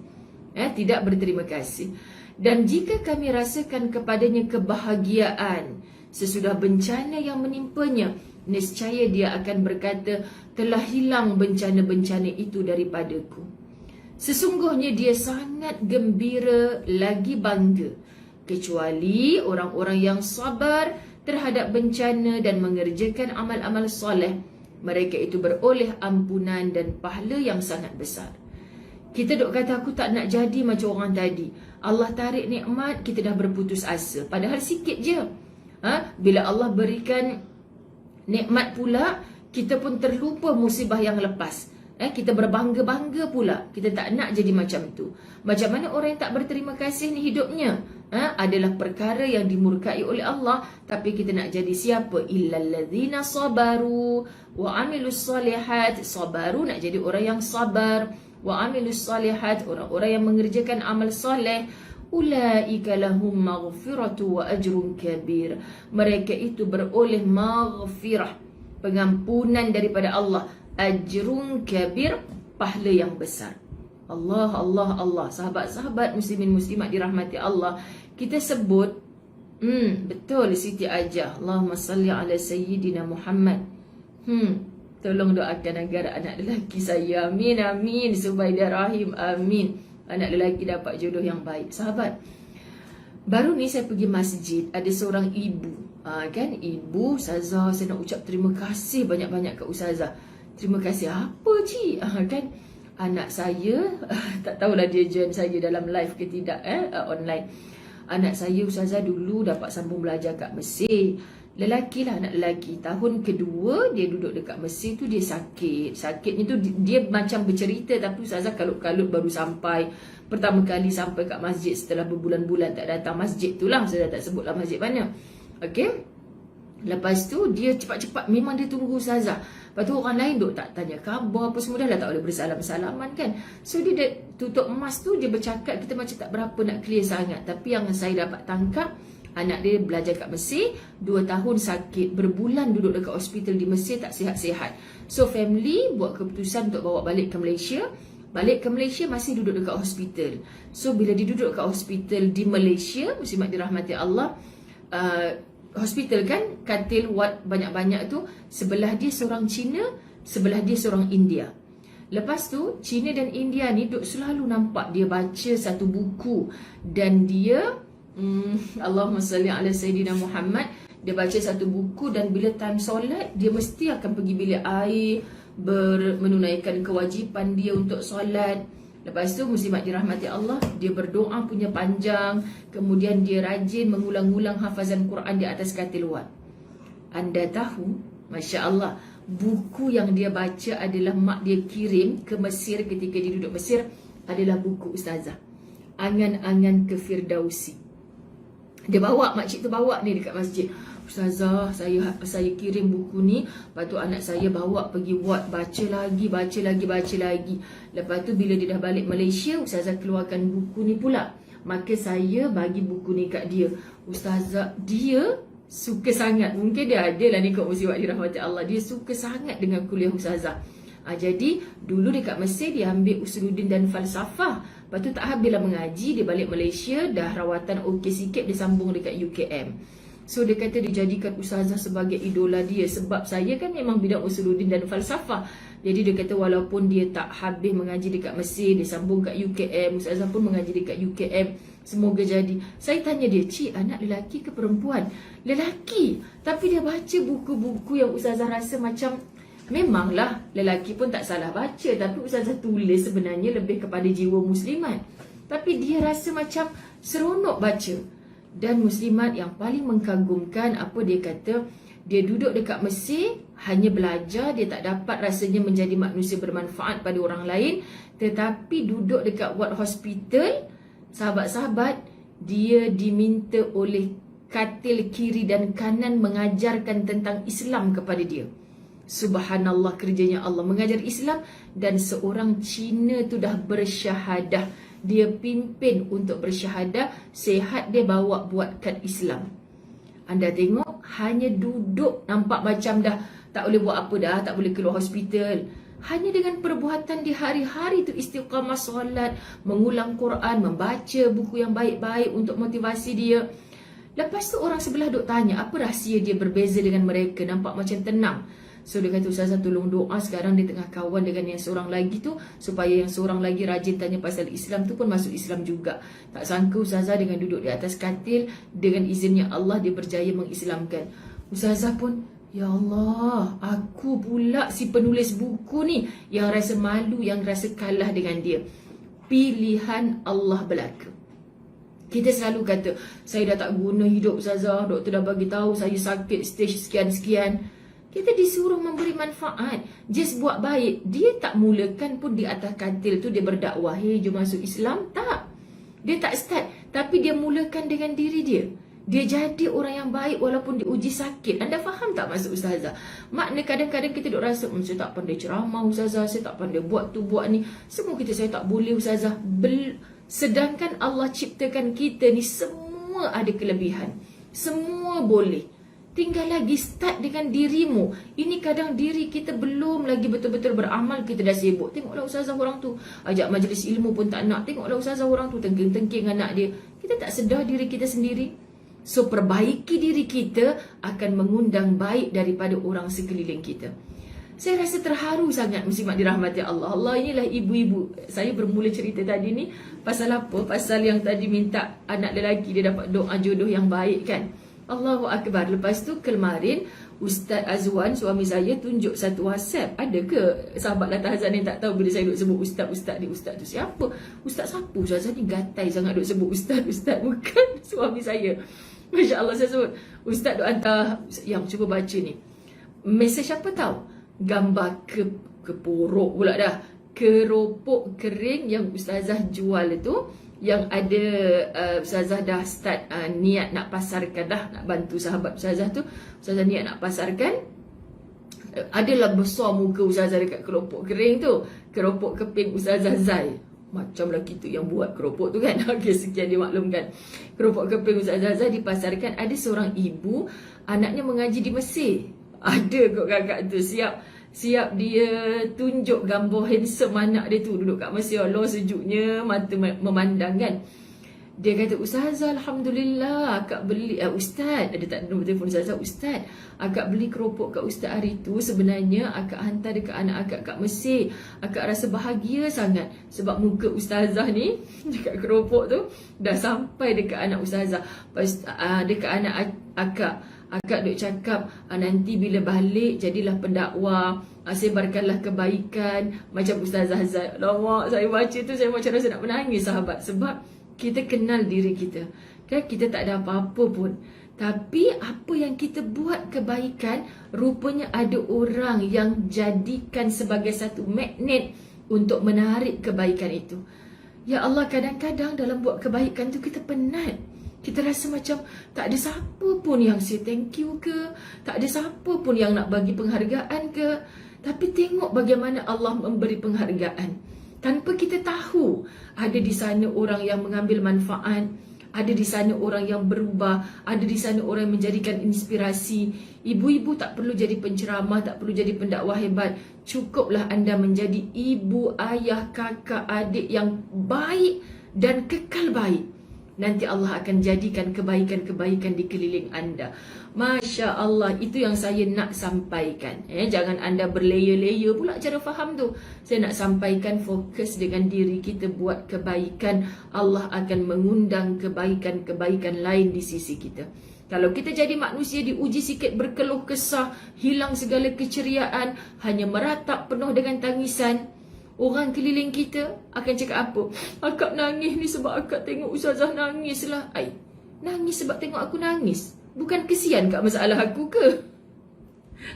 Tidak berterima kasih. Dan jika kami rasakan kepadanya kebahagiaan sesudah bencana yang menimpanya, nescaya dia akan berkata, telah hilang bencana-bencana itu daripadaku. Sesungguhnya dia sangat gembira lagi bangga, kecuali orang-orang yang sabar terhadap bencana dan mengerjakan amal-amal soleh. Mereka itu beroleh ampunan dan pahala yang sangat besar. Kita duk kata aku tak nak jadi macam orang tadi. Allah tarik nikmat, kita dah berputus asa. Padahal sikit je. Bila Allah berikan nikmat pula, kita pun terlupa musibah yang lepas. Kita berbangga-bangga pula. Kita tak nak jadi macam tu. Macam mana orang yang tak berterima kasih ni hidupnya? Adalah perkara yang dimurkai oleh Allah. Tapi kita nak jadi siapa? Illalladzina sabaru wa amilus salihat. Sabaru, nak jadi orang yang sabar. Wa amilus salihat, orang-orang yang mengerjakan amal soleh. ulaika lahum maghfiratu wa ajrun kabir. Mereka itu beroleh maghfirah, pengampunan daripada Allah, ajrun kabir, pahala yang besar. Allah, Allah, Allah. Sahabat-sahabat muslimin muslimat dirahmati Allah, kita sebut betul Siti Ajah, Allahumma salli ala Sayyidina Muhammad. Tolong doakan agar anak lelaki saya, amin, amin. Subaidah Rahim, amin. Anak lelaki dapat jodoh yang baik. Sahabat, baru ni saya pergi masjid, ada seorang ibu, kan, ibu, Ustazah, saya nak ucap terima kasih banyak-banyak ke Ustazah. Terima kasih apa cik? Kan, anak saya, tak tahulah dia join saya dalam live ke tidak, online. Anak saya Ustazah dulu dapat sambung belajar kat Mesir. Lelaki lah, anak lelaki. Tahun kedua dia duduk dekat Mesir tu, dia sakit. Sakitnya tu dia macam bercerita, tapi Ustazah kalut-kalut baru sampai. Pertama kali sampai kat masjid setelah berbulan-bulan tak datang masjid tu lah. Ustazah tak sebutlah masjid mana. Okay. Lepas tu dia cepat-cepat, memang dia tunggu Ustazah. Lepas tu orang lain duk tak tanya khabar apa semua, dah lah tak boleh bersalam-salaman kan. So dia tutup emas tu, dia bercakap, kita macam tak berapa nak clear sangat. Tapi yang saya dapat tangkap, anak dia belajar kat Mesir, 2 tahun sakit, berbulan duduk dekat hospital di Mesir, tak sihat-sihat. So family buat keputusan untuk bawa balik ke Malaysia. Balik ke Malaysia masih duduk dekat hospital. So bila dia duduk dekat hospital di Malaysia, muslimat dirahmati Allah, hospital kan, katil ward banyak-banyak tu, sebelah dia seorang Cina, sebelah dia seorang India. Lepas tu Cina dan India ni duk selalu nampak dia baca satu buku, dan dia Allahumma salli ala Sayyidina Muhammad, dia baca satu buku, dan bila time solat dia mesti akan pergi bilik air, menunaikan kewajipan dia untuk solat. Lepas tu muslimat dirahmati Allah, dia berdoa punya panjang, kemudian dia rajin mengulang-ulang hafazan Quran di atas katil wad. Anda tahu, Masya Allah, buku yang dia baca adalah mak dia kirim ke Mesir ketika dia duduk Mesir, adalah buku Ustazah, Angan-Angan ke Firdausi. Dia bawa, makcik tu bawa ni dekat masjid. Ustazah, saya kirim buku ni. Lepas tu anak saya bawa pergi ward, baca lagi. Lepas tu bila dia dah balik Malaysia, Ustazah keluarkan buku ni pula. Maka saya bagi buku ni kat dia. Ustazah, dia suka sangat. Mungkin dia ada lah ni kat muslimat dirahmati Allah, dia suka sangat dengan kuliah Ustazah. Jadi dulu dekat Mesir dia ambil Usuluddin dan Falsafah. Lepas tu tak habislah mengaji, dia balik Malaysia, dah rawatan okey sikit, dia sambung dekat UKM. So dia kata dia jadikan Ustazah sebagai idola dia, sebab saya kan memang bidang Usuluddin dan Falsafah. Jadi dia kata walaupun dia tak habis mengaji dekat Mesir, dia sambung kat UKM, Ustazah pun mengaji dekat UKM. Semoga jadi. Saya tanya dia, cik, anak lelaki ke perempuan? Lelaki. Tapi dia baca buku-buku yang Ustazah rasa macam, memanglah lelaki pun tak salah baca, tapi Ustazah tulis sebenarnya lebih kepada jiwa muslimat. Tapi dia rasa macam seronok baca. Dan muslimat yang paling mengkagumkan, apa dia kata, dia duduk dekat Mesir, hanya belajar, dia tak dapat rasanya menjadi manusia bermanfaat pada orang lain. Tetapi duduk dekat ward hospital, sahabat-sahabat, dia diminta oleh katil kiri dan kanan mengajarkan tentang Islam kepada dia. Subhanallah, kerjanya Allah mengajar Islam. Dan seorang Cina tu dah bersyahadah, dia pimpin untuk bersyahadah, sihat dia bawa buat kad Islam. Anda tengok, hanya duduk nampak macam dah tak boleh buat apa dah, tak boleh keluar hospital. Hanya dengan perbuatan di hari-hari tu, istiqamah solat, mengulang Quran, membaca buku yang baik-baik untuk motivasi dia. Lepas tu orang sebelah duk tanya, apa rahsia dia berbeza dengan mereka, nampak macam tenang. So dia kata, Ustazah tolong doa, sekarang dia tengah kawan dengan yang seorang lagi tu, supaya yang seorang lagi rajin tanya pasal Islam tu pun masuk Islam juga. Tak sangka Ustazah dengan duduk di atas katil, dengan izinnya Allah dia berjaya mengislamkan. Ustazah pun, ya Allah, aku pula si penulis buku ni yang rasa malu, yang rasa kalah dengan dia. Pilihan Allah belaka. Kita selalu kata, saya dah tak guna hidup Ustazah, doktor dah bagi tahu saya sakit stage sekian-sekian. Kita disuruh memberi manfaat, just buat baik. Dia tak mulakan pun di atas katil tu dia berdakwah, hey jom masuk Islam, tak. Dia tak start, tapi dia mulakan dengan diri dia. Dia jadi orang yang baik walaupun diuji sakit. Anda faham tak maksud Ustazah? Makna kadang-kadang kita duk rasa, saya tak pandai ceramah Ustazah, saya tak pandai buat tu buat ni, semua kita saya tak boleh Ustazah. Sedangkan Allah ciptakan kita ni semua ada kelebihan. Semua boleh. Tinggal lagi start dengan dirimu. Ini kadang diri kita belum lagi betul-betul beramal, kita dah sibuk. Tengoklah ustazah orang tu, ajak majlis ilmu pun tak nak. Tengoklah ustazah orang tu, tengking-tengking anak dia. Kita tak sedar diri kita sendiri. So perbaiki diri kita akan mengundang baik daripada orang sekeliling kita. Saya rasa terharu sangat muslimat dirahmati Allah. Allah, inilah ibu-ibu. Saya bermula cerita tadi ni pasal apa? Pasal yang tadi minta anak lelaki dia dapat doa jodoh yang baik kan. Allahu Akbar. Lepas tu kemarin Ustaz Azwan, suami saya, tunjuk satu WhatsApp. Ada ke sahabat Latah Hazan yang tak tahu bila saya duk sebut ustaz-ustaz ni? Ustaz tu siapa? Ustaz siapa? Ustaz ni gatai sangat duk sebut ustaz-ustaz. Bukan suami saya. Masya Allah, saya sebut ustaz duk hantar. Yang cuba baca ni. Mesej apa tahu? Gambar keporok pula dah. Keropok kering yang ustazah jual itu, yang ada ustazah dah start niat nak pasarkan dah, nak bantu sahabat ustazah tu. Ustazah niat nak pasarkan. Adalah besar muka ustazah dekat keropok kering tu. Keropok keping ustazah Zai. Macam lelaki tu yang buat keropok tu kan. Okey, sekian dimaklumkan. Keropok keping ustazah Zai dipasarkan. Ada seorang ibu, anaknya mengaji di Mesir. Ada kok kakak tu siap dia tunjuk gambar handsome anak dia tu duduk kat Mesir. Allah, sejuknya mata memandang kan. Dia kata, ustazah alhamdulillah akak beli ustaz, ada tak nombor telefon ustazah? Ustaz, akak beli keropok kat ustaz hari tu, sebenarnya akak hantar dekat anak akak kat Mesir. Akak rasa bahagia sangat sebab muka ustazah ni dekat keropok tu dah sampai dekat anak ustazah. Dekat anak akak duk cakap, nanti bila balik jadilah pendakwa, sebarkanlah kebaikan macam Ustazah Zai. Lawak, saya baca tu saya macam rasa nak menangis sahabat. Sebab kita kenal diri kita kan, kita tak ada apa-apa pun, tapi apa yang kita buat kebaikan, rupanya ada orang yang jadikan sebagai satu magnet untuk menarik kebaikan itu. Ya Allah, kadang-kadang dalam buat kebaikan tu kita penat. Kita rasa macam tak ada siapa pun yang say thank you ke, tak ada siapa pun yang nak bagi penghargaan ke. Tapi tengok bagaimana Allah memberi penghargaan. Tanpa kita tahu, ada di sana orang yang mengambil manfaat, ada di sana orang yang berubah, ada di sana orang yang menjadikan inspirasi. Ibu-ibu tak perlu jadi penceramah, tak perlu jadi pendakwah hebat. Cukuplah anda menjadi ibu, ayah, kakak, adik yang baik dan kekal baik. Nanti Allah akan jadikan kebaikan-kebaikan di keliling anda. Masya Allah, itu yang saya nak sampaikan. Jangan anda berlayer-layer pula cara faham tu. Saya nak sampaikan, fokus dengan diri kita buat kebaikan. Allah akan mengundang kebaikan-kebaikan lain di sisi kita. Kalau kita jadi manusia diuji sikit berkeluh kesah, hilang segala keceriaan, hanya meratap penuh dengan tangisan, orang keliling kita akan cakap apa? Akak nangis ni sebab akak tengok ustazah nangis lah. Nangis sebab tengok aku nangis? Bukan kesian kat masalah aku ke?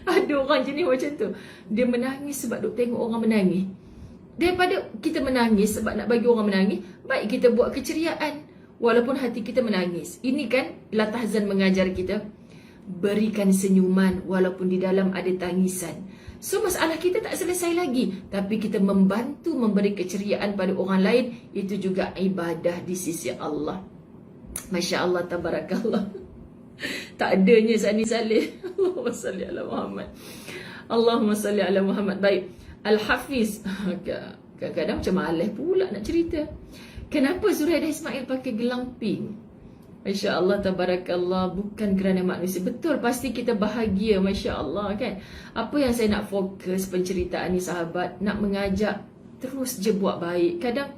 Ada orang jenis macam tu. Dia menangis sebab duk tengok orang menangis. Daripada kita menangis sebab nak bagi orang menangis, baik kita buat keceriaan walaupun hati kita menangis. Ini kan Latah Hazan mengajar kita. Berikan senyuman walaupun di dalam ada tangisan. So masalah kita tak selesai lagi, tapi kita membantu memberi keceriaan pada orang lain. Itu juga ibadah di sisi Allah. Masya Allah, tabarakallah. Tak adanya Sani Saleh. Allahumma salli ala Muhammad. Allahumma salli ala Muhammad. Baik, Al-Hafiz. Kadang-kadang macam malas pula nak cerita. Kenapa Zuraidah Ismail pakai gelang pink? Masya Allah, tabarakallah. Bukan kerana manusia. Betul, pasti kita bahagia. Masya Allah kan. Apa yang saya nak fokus penceritaan ni sahabat, nak mengajak terus je buat baik. Kadang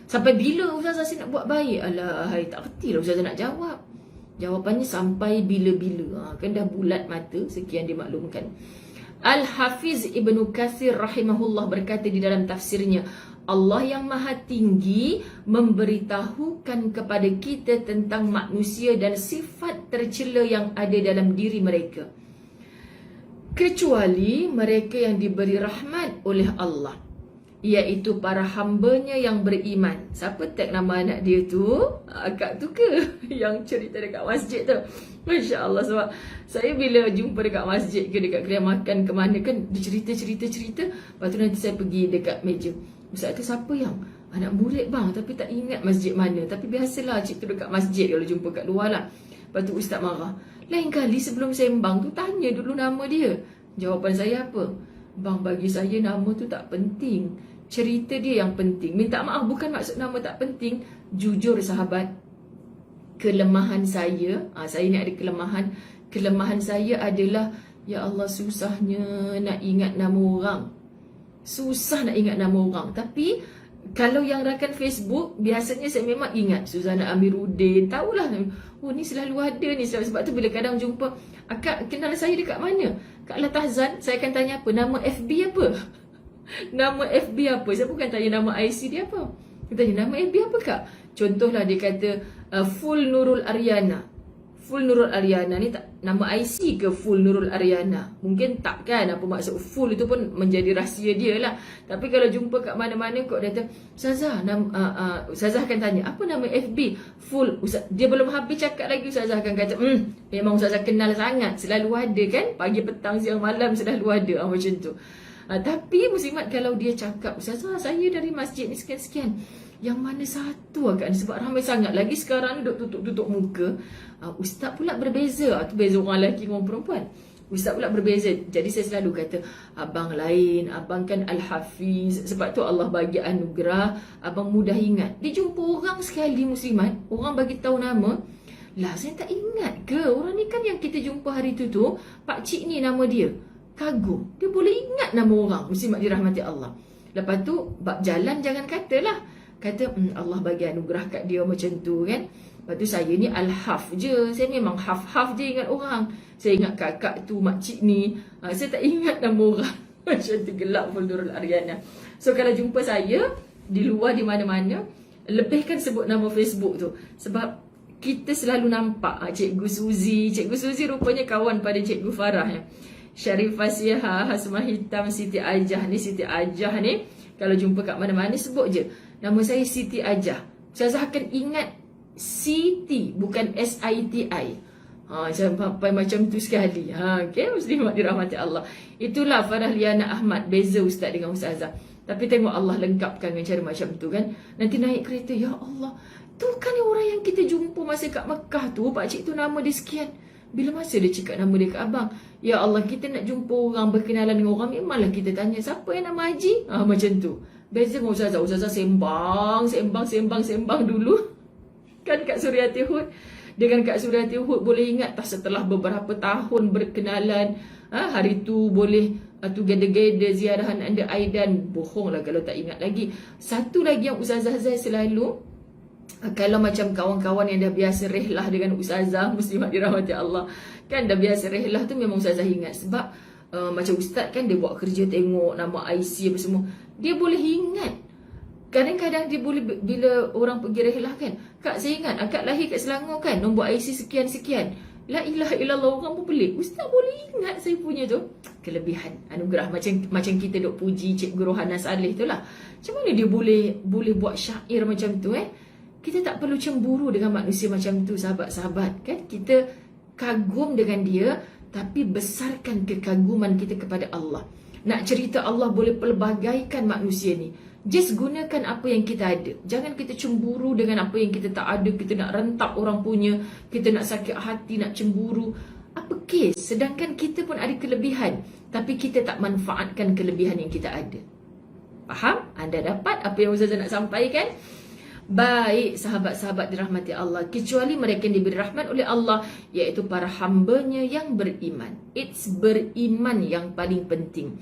sampai bila ustazah saya nak buat baik? Alah, tak reti lah ustazah nak jawab. Jawapannya sampai bila-bila. Kan dah bulat mata. Sekian dimaklumkan. Al-Hafiz Ibnu Katsir rahimahullah berkata di dalam tafsirnya, Allah yang maha tinggi memberitahukan kepada kita tentang manusia dan sifat tercela yang ada dalam diri mereka, kecuali mereka yang diberi rahmat oleh Allah, iaitu para hambanya yang beriman. Siapa tag nama anak dia tu? Akak tu ke yang cerita dekat masjid tu? Masya Allah, sebab saya bila jumpa dekat masjid ke dekat kedai makan ke mana kan, dia cerita. Lepas tu nanti saya pergi dekat meja, ustaz tu siapa yang? Anak murid bang, tapi tak ingat masjid mana. Tapi biasalah cik tu dekat masjid kalau jumpa kat luar lah. Lepas tu ustaz marah. Lain kali sebelum sembang tu tanya dulu nama dia. Jawapan saya apa? Bang, bagi saya nama tu tak penting. Cerita dia yang penting. Minta maaf, bukan maksud nama tak penting. Jujur sahabat, kelemahan saya, saya ni ada kelemahan. Kelemahan saya adalah, ya Allah, susahnya nak ingat nama orang. Susah nak ingat nama orang. Tapi kalau yang rakan Facebook, biasanya saya memang ingat Suzana Amiruddin. Tahulah, oh ni selalu ada ni. Sebab tu bila kadang jumpa, akak kenal saya dekat mana? Kak Latahzan, saya akan tanya apa? Nama FB apa? Nama FB apa? Saya bukan tanya nama IC dia apa. Dia tanya nama FB apa kak? Contohlah dia kata Full Nurul Aryana. Full Nurul Aryana ni tak, nama IC ke Full Nurul Aryana? Mungkin tak kan, apa maksud full itu pun menjadi rahsia dia lah. Tapi kalau jumpa kat mana-mana kok dia kata, Ustazah, Ustazah akan tanya, apa nama FB? Full. Dia belum habis cakap lagi, Ustazah akan kata, memang Ustazah kenal sangat. Selalu ada kan, pagi, petang, siang, malam selalu ada, macam tu. Tapi muslimat kalau dia cakap, Ustazah saya dari masjid ni sekian-sekian, yang mana satu agak ni, sebab ramai sangat lagi sekarang ni duk tutup-tutup muka. Ustaz pula berbeza. Tu beza orang lelaki dengan orang perempuan. Ustaz pula berbeza. Jadi saya selalu kata, abang lain, abang kan Al-Hafiz. Sebab tu Allah bagi anugerah, abang mudah ingat. Dia jumpa orang sekali muslimat, orang bagi tahu nama, lah saya tak ingat ke? Orang ni kan yang kita jumpa hari tu pakcik ni nama dia. Kagum. Dia boleh ingat nama orang, muslimat dirahmati Allah. Lepas tu, bab jalan jangan katalah. Kata, Allah bagi anugerah kat dia macam tu kan. Lepas tu saya ni al-haf je. Saya memang haf-haf je ingat orang. Saya ingat kakak tu, makcik ni. Saya tak ingat nama orang. Macam tu gelap Full Nurul Aryana. So kalau jumpa saya di luar di mana-mana, lebihkan sebut nama Facebook tu. Sebab kita selalu nampak Cikgu Suzi. Cikgu Suzi rupanya kawan pada Cikgu Farah ya. Syarifah Siha, Hasmah Hitam, Siti Ajah ni. Siti Ajah ni kalau jumpa kat mana-mana sebut je, nama saya Siti Ajah. Ustazah akan ingat Siti, bukan S-I-T-I. Sampai macam tu sekali. Okay, muslimat dirahmati Allah. Itulah Farah Liana Ahmad. Beza ustaz dengan ustazah. Tapi tengok Allah lengkapkan dengan cara macam tu kan. Nanti naik kereta, ya Allah, tu kan orang yang kita jumpa masa kat Mekah tu, pakcik tu nama dia sekian. Bila masa dia cakap nama dia ke abang, ya Allah, kita nak jumpa orang, berkenalan dengan orang, memanglah kita tanya siapa yang nama Haji. Macam tu. Beza dengan ustazah. Ustazah sembang dulu. Kan Kak Suriati Hud. Dengan Kak Suriati Hud boleh ingat tak, setelah beberapa tahun berkenalan, hari tu boleh together ziarahan anda Aidan. Bohong lah kalau tak ingat lagi. Satu lagi yang ustazah saya selalu, kalau macam kawan-kawan yang dah biasa rehlah dengan ustazah, muslimat dirahmati Allah, kan dah biasa rehlah tu, memang ustazah ingat. Sebab macam ustaz kan, dia buat kerja tengok nama IC apa semua, dia boleh ingat. Kadang-kadang dia boleh, bila orang pergi rehlah kan, Kak saya ingat akak lahir kat Selangor kan, nombor IC sekian-sekian. La ilaha illallah, orang pun pelik. Ustaz boleh ingat saya punya tu. Kelebihan, anugerah. Macam kita duk puji Cikgu Rohana Saleh tu lah. Macam mana dia boleh buat syair macam tu Kita tak perlu cemburu dengan manusia macam tu, sahabat-sahabat kan. Kita kagum dengan dia, tapi besarkan kekaguman kita kepada Allah. Nak cerita Allah boleh pelbagaikan manusia ni. Just gunakan apa yang kita ada. Jangan kita cemburu dengan apa yang kita tak ada. Kita nak rentap orang punya, kita nak sakit hati, nak cemburu. Apa kes? Sedangkan kita pun ada kelebihan, tapi kita tak manfaatkan kelebihan yang kita ada. Faham? Anda dapat apa yang Ustazah nak sampaikan? Baik, sahabat-sahabat dirahmati Allah, kecuali mereka yang diberi rahmat oleh Allah, iaitu para hambanya yang beriman. It's beriman yang paling penting.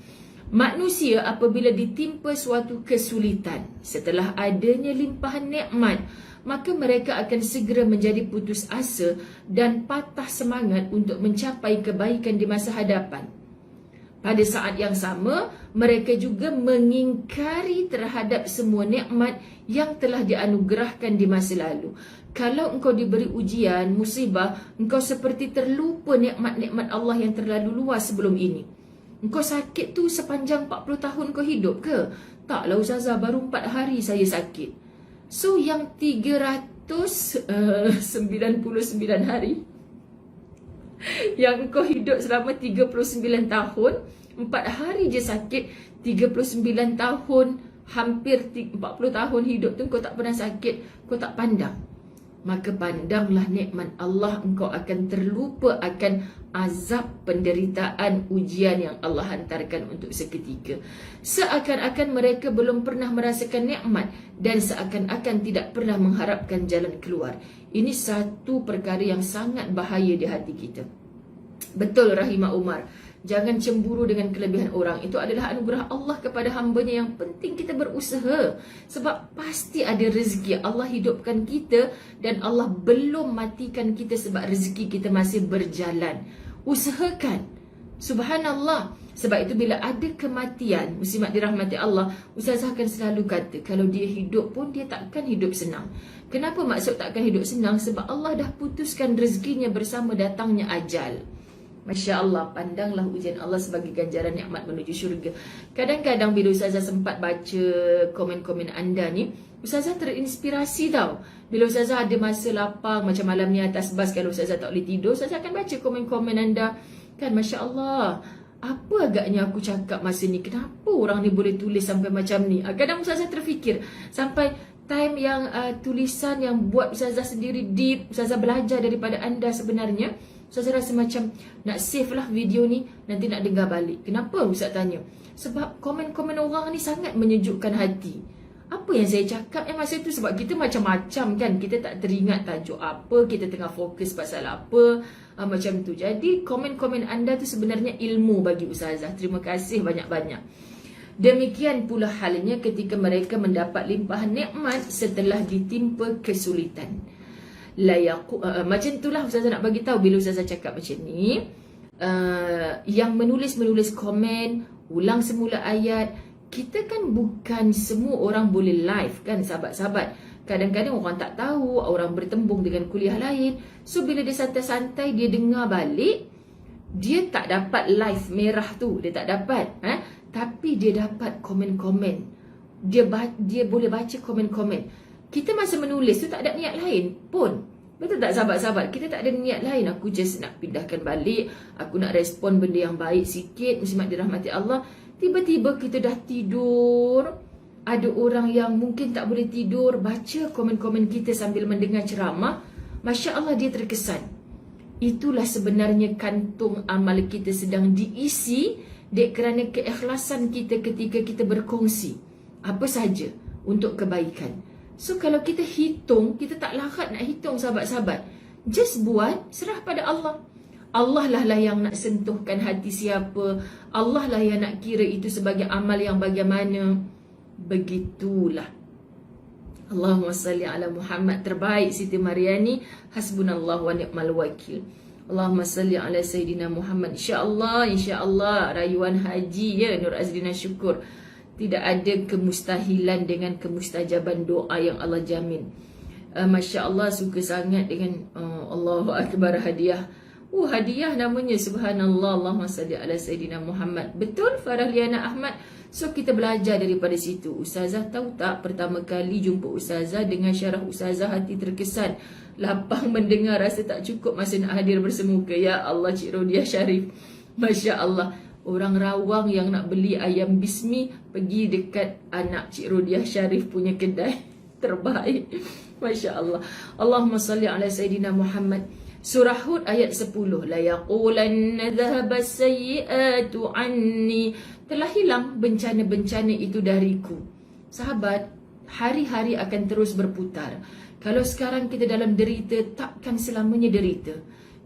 Manusia apabila ditimpa suatu kesulitan, setelah adanya limpahan nikmat, maka mereka akan segera menjadi putus asa dan patah semangat untuk mencapai kebaikan di masa hadapan. Pada saat yang sama, mereka juga mengingkari terhadap semua nikmat yang telah dianugerahkan di masa lalu. Kalau engkau diberi ujian, musibah, engkau seperti terlupa nikmat-nikmat Allah yang terlalu luas sebelum ini. Engkau sakit tu sepanjang 40 tahun kau hidup ke? Taklah Ustazah, baru 4 hari saya sakit. So yang 399 hari yang kau hidup selama 39 tahun, 4 hari je sakit, 39 tahun hampir 40 tahun hidup tu kau tak pernah sakit, kau tak pandang, maka pandanglah nikmat Allah, engkau akan terlupa akan azab penderitaan ujian yang Allah hantarkan untuk seketika. Seakan-akan mereka belum pernah merasakan nikmat dan seakan-akan tidak pernah mengharapkan jalan keluar. Ini satu perkara yang sangat bahaya di hati kita. Betul Rahimah Umar, jangan cemburu dengan kelebihan orang. Itu adalah anugerah Allah kepada hambanya. Yang penting kita berusaha. Sebab pasti ada rezeki. Allah hidupkan kita dan Allah belum matikan kita sebab rezeki kita masih berjalan. Usahakan. Subhanallah. Sebab itu bila ada kematian, muslimat dirahmati Allah, Ustazah akan selalu kata, kalau dia hidup pun dia takkan hidup senang. Kenapa maksud takkan hidup senang? Sebab Allah dah putuskan rezekinya bersama datangnya ajal. Masya Allah, pandanglah ujian Allah sebagai ganjaran nikmat menuju syurga. Kadang-kadang bila Ustazah sempat baca komen-komen anda ni, Ustazah terinspirasi tau. Bila Ustazah ada masa lapang, macam malam ni atas bas, kalau Ustazah tak boleh tidur, Ustazah akan baca komen-komen anda. Kan Masya Allah, apa agaknya aku cakap masa ni? Kenapa orang ni boleh tulis sampai macam ni? Kadang Ustazah terfikir, sampai time yang tulisan yang buat Ustazah sendiri deep, Ustazah belajar daripada anda sebenarnya. Ustazah rasa macam nak save lah video ni, nanti nak dengar balik. Kenapa Ustaz tanya? Sebab komen-komen orang ni sangat menyejukkan hati. Apa yang saya cakap masa tu? Sebab kita macam-macam kan, kita tak teringat tajuk apa, kita tengah fokus pasal apa, macam tu. Jadi komen-komen anda tu sebenarnya ilmu bagi Ustazah. Terima kasih banyak-banyak. Demikian pula halnya ketika mereka mendapat limpahan nikmat setelah ditimpa kesulitan. Macam itulah Ustazah nak bagi tahu. Bila Ustazah cakap macam ni, yang menulis komen, ulang semula ayat, kita kan bukan semua orang boleh live kan sahabat-sahabat. Kadang-kadang orang tak tahu, orang bertembung dengan kuliah lain. So bila dia santai-santai, dia dengar balik, dia tak dapat live merah tu, dia tak dapat. Tapi dia dapat komen-komen. Dia boleh baca komen-komen. Kita masa menulis tu tak ada niat lain pun. Betul tak sahabat-sahabat? Kita tak ada niat lain. Aku just nak pindahkan balik, aku nak respon benda yang baik sikit, muslimat dirahmati Allah. Tiba-tiba kita dah tidur, ada orang yang mungkin tak boleh tidur, baca komen-komen kita sambil mendengar ceramah. Masya Allah, dia terkesan. Itulah sebenarnya kantung amal kita sedang diisi, dek kerana keikhlasan kita ketika kita berkongsi apa saja untuk kebaikan. So kalau kita hitung, kita tak larat nak hitung sahabat-sahabat. Just buat, serah pada Allah. Allah lah yang nak sentuhkan hati siapa. Allah lah yang nak kira itu sebagai amal yang bagaimana. Begitulah. Allahumma salli ala Muhammad. Terbaik Siti Mariani. Hasbunallah wa ni'mal wakil. Allahumma salli ala Sayyidina Muhammad. InsyaAllah rayuan haji ya Nur Azlina Syukur. Tidak ada kemustahilan dengan kemustajaban doa yang Allah jamin. Masya Allah, suka sangat dengan Allahu Akbar hadiah. Hadiah namanya, subhanallah. Allahumma salli ala Sayyidina Muhammad. Betul Farah Liana Ahmad. So kita belajar daripada situ. Ustazah tahu tak, pertama kali jumpa Ustazah, dengan syarah Ustazah hati terkesan, lapang mendengar, rasa tak cukup masa nak hadir bersemuka. Ya Allah, Cik Rodiah Sharif, Masya Allah. Orang Rawang yang nak beli ayam bismi, pergi dekat anak Cik Rodiah Sharif punya kedai. Terbaik. Masya Allah. Allahumma salli ala Sayyidina Muhammad. Surah Hud ayat 10. La yaqulanna dhahabas sayyi'atu anni. Telah hilang bencana-bencana itu dariku. Sahabat, hari-hari akan terus berputar. Kalau sekarang kita dalam derita, takkan selamanya derita.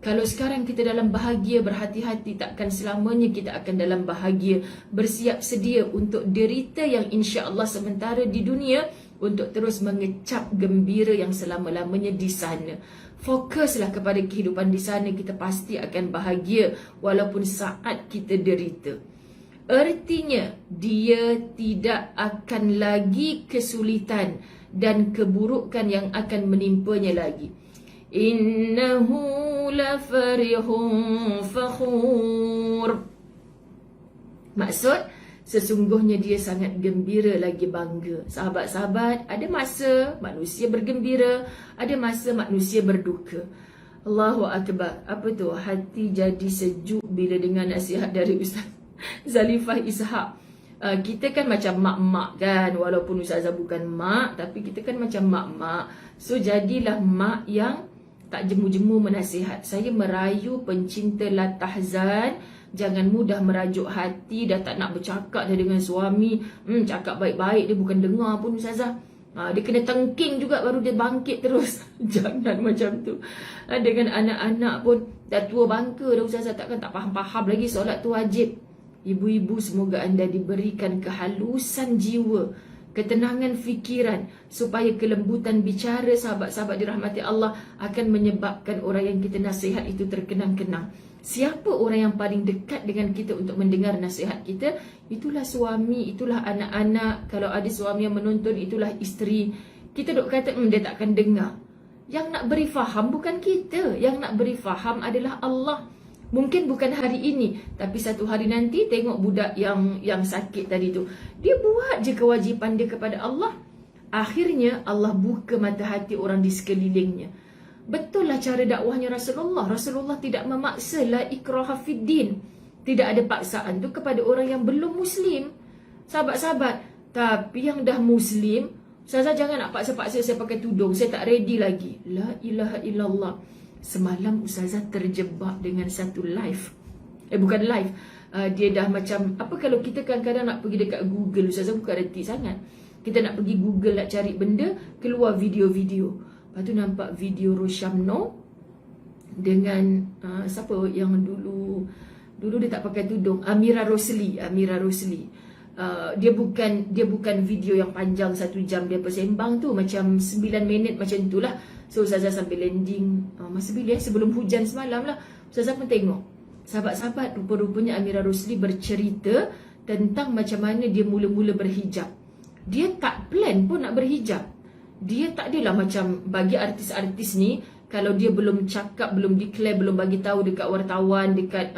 Kalau sekarang kita dalam bahagia, berhati-hati, takkan selamanya kita akan dalam bahagia. Bersiap sedia untuk derita yang insya-Allah sementara di dunia, untuk terus mengecap gembira yang selama-lamanya di sana. Fokuslah kepada kehidupan di sana, kita pasti akan bahagia walaupun saat kita derita. Artinya, dia tidak akan lagi kesulitan dan keburukan yang akan menimpanya lagi. Innahu lafarihun fakhur. Maksud, sesungguhnya dia sangat gembira lagi bangga. Sahabat-sahabat, ada masa manusia bergembira, ada masa manusia berduka. Allahu Akbar. Apa tu? Hati jadi sejuk bila dengar nasihat dari Ustaz Zalifah Ishak. kita kan macam mak-mak kan, walaupun ustazah bukan mak, tapi kita kan macam mak-mak. So jadilah mak yang tak jemu-jemu menasihat. Saya merayu pencinta la tahzan, jangan mudah merajuk hati, dah tak nak bercakap dah dengan suami. Cakap baik-baik, dia bukan dengar pun ustazah. Dia kena tengking juga baru dia bangkit terus. Jangan macam tu. Dengan anak-anak pun dah tua bangka dah ustazah, takkan tak faham-faham lagi solat tu wajib. Ibu-ibu, semoga anda diberikan kehalusan jiwa, ketenangan fikiran, supaya kelembutan bicara sahabat-sahabat dirahmati Allah akan menyebabkan orang yang kita nasihat itu terkenang-kenang. Siapa orang yang paling dekat dengan kita untuk mendengar nasihat kita? Itulah suami, itulah anak-anak. Kalau ada suami yang menonton, itulah isteri. Kita duk kata, dia takkan dengar. Yang nak beri faham bukan kita. Yang nak beri faham adalah Allah. Mungkin bukan hari ini, tapi satu hari nanti tengok budak yang sakit tadi tu. Dia buat je kewajipan dia kepada Allah. Akhirnya Allah buka mata hati orang di sekelilingnya. Betul lah cara dakwahnya Rasulullah. Rasulullah tidak memaksa, la ikraha fiddin. Tidak ada paksaan tu kepada orang yang belum Muslim. Sahabat-sahabat, tapi yang dah Muslim, Ustazah jangan nak paksa-paksa saya pakai tudung, saya tak ready lagi. La ilaha illallah. Semalam Ustazah terjebak dengan satu live. Bukan live. Dia dah macam, apa kalau kita kadang-kadang nak pergi dekat Google, Ustazah bukan reti sangat. Kita nak pergi Google nak cari benda, keluar video-video. Lepas tu nampak video Rosyamno dengan siapa yang dulu dia tak pakai tudung, Amira Rosli. Dia bukan video yang panjang 1 jam dia persembang tu, macam 9 minit macam itulah. So Ustazah sampai landing masa bila sebelum hujan semalam lah, Ustazah pun tengok. Sahabat-sahabat, rupa-rupanya Amira Rosli bercerita tentang macam mana dia mula-mula berhijab. Dia tak plan pun nak berhijab. Dia tak adalah macam bagi artis-artis ni, kalau dia belum cakap, belum declare, belum bagi tahu dekat wartawan, dekat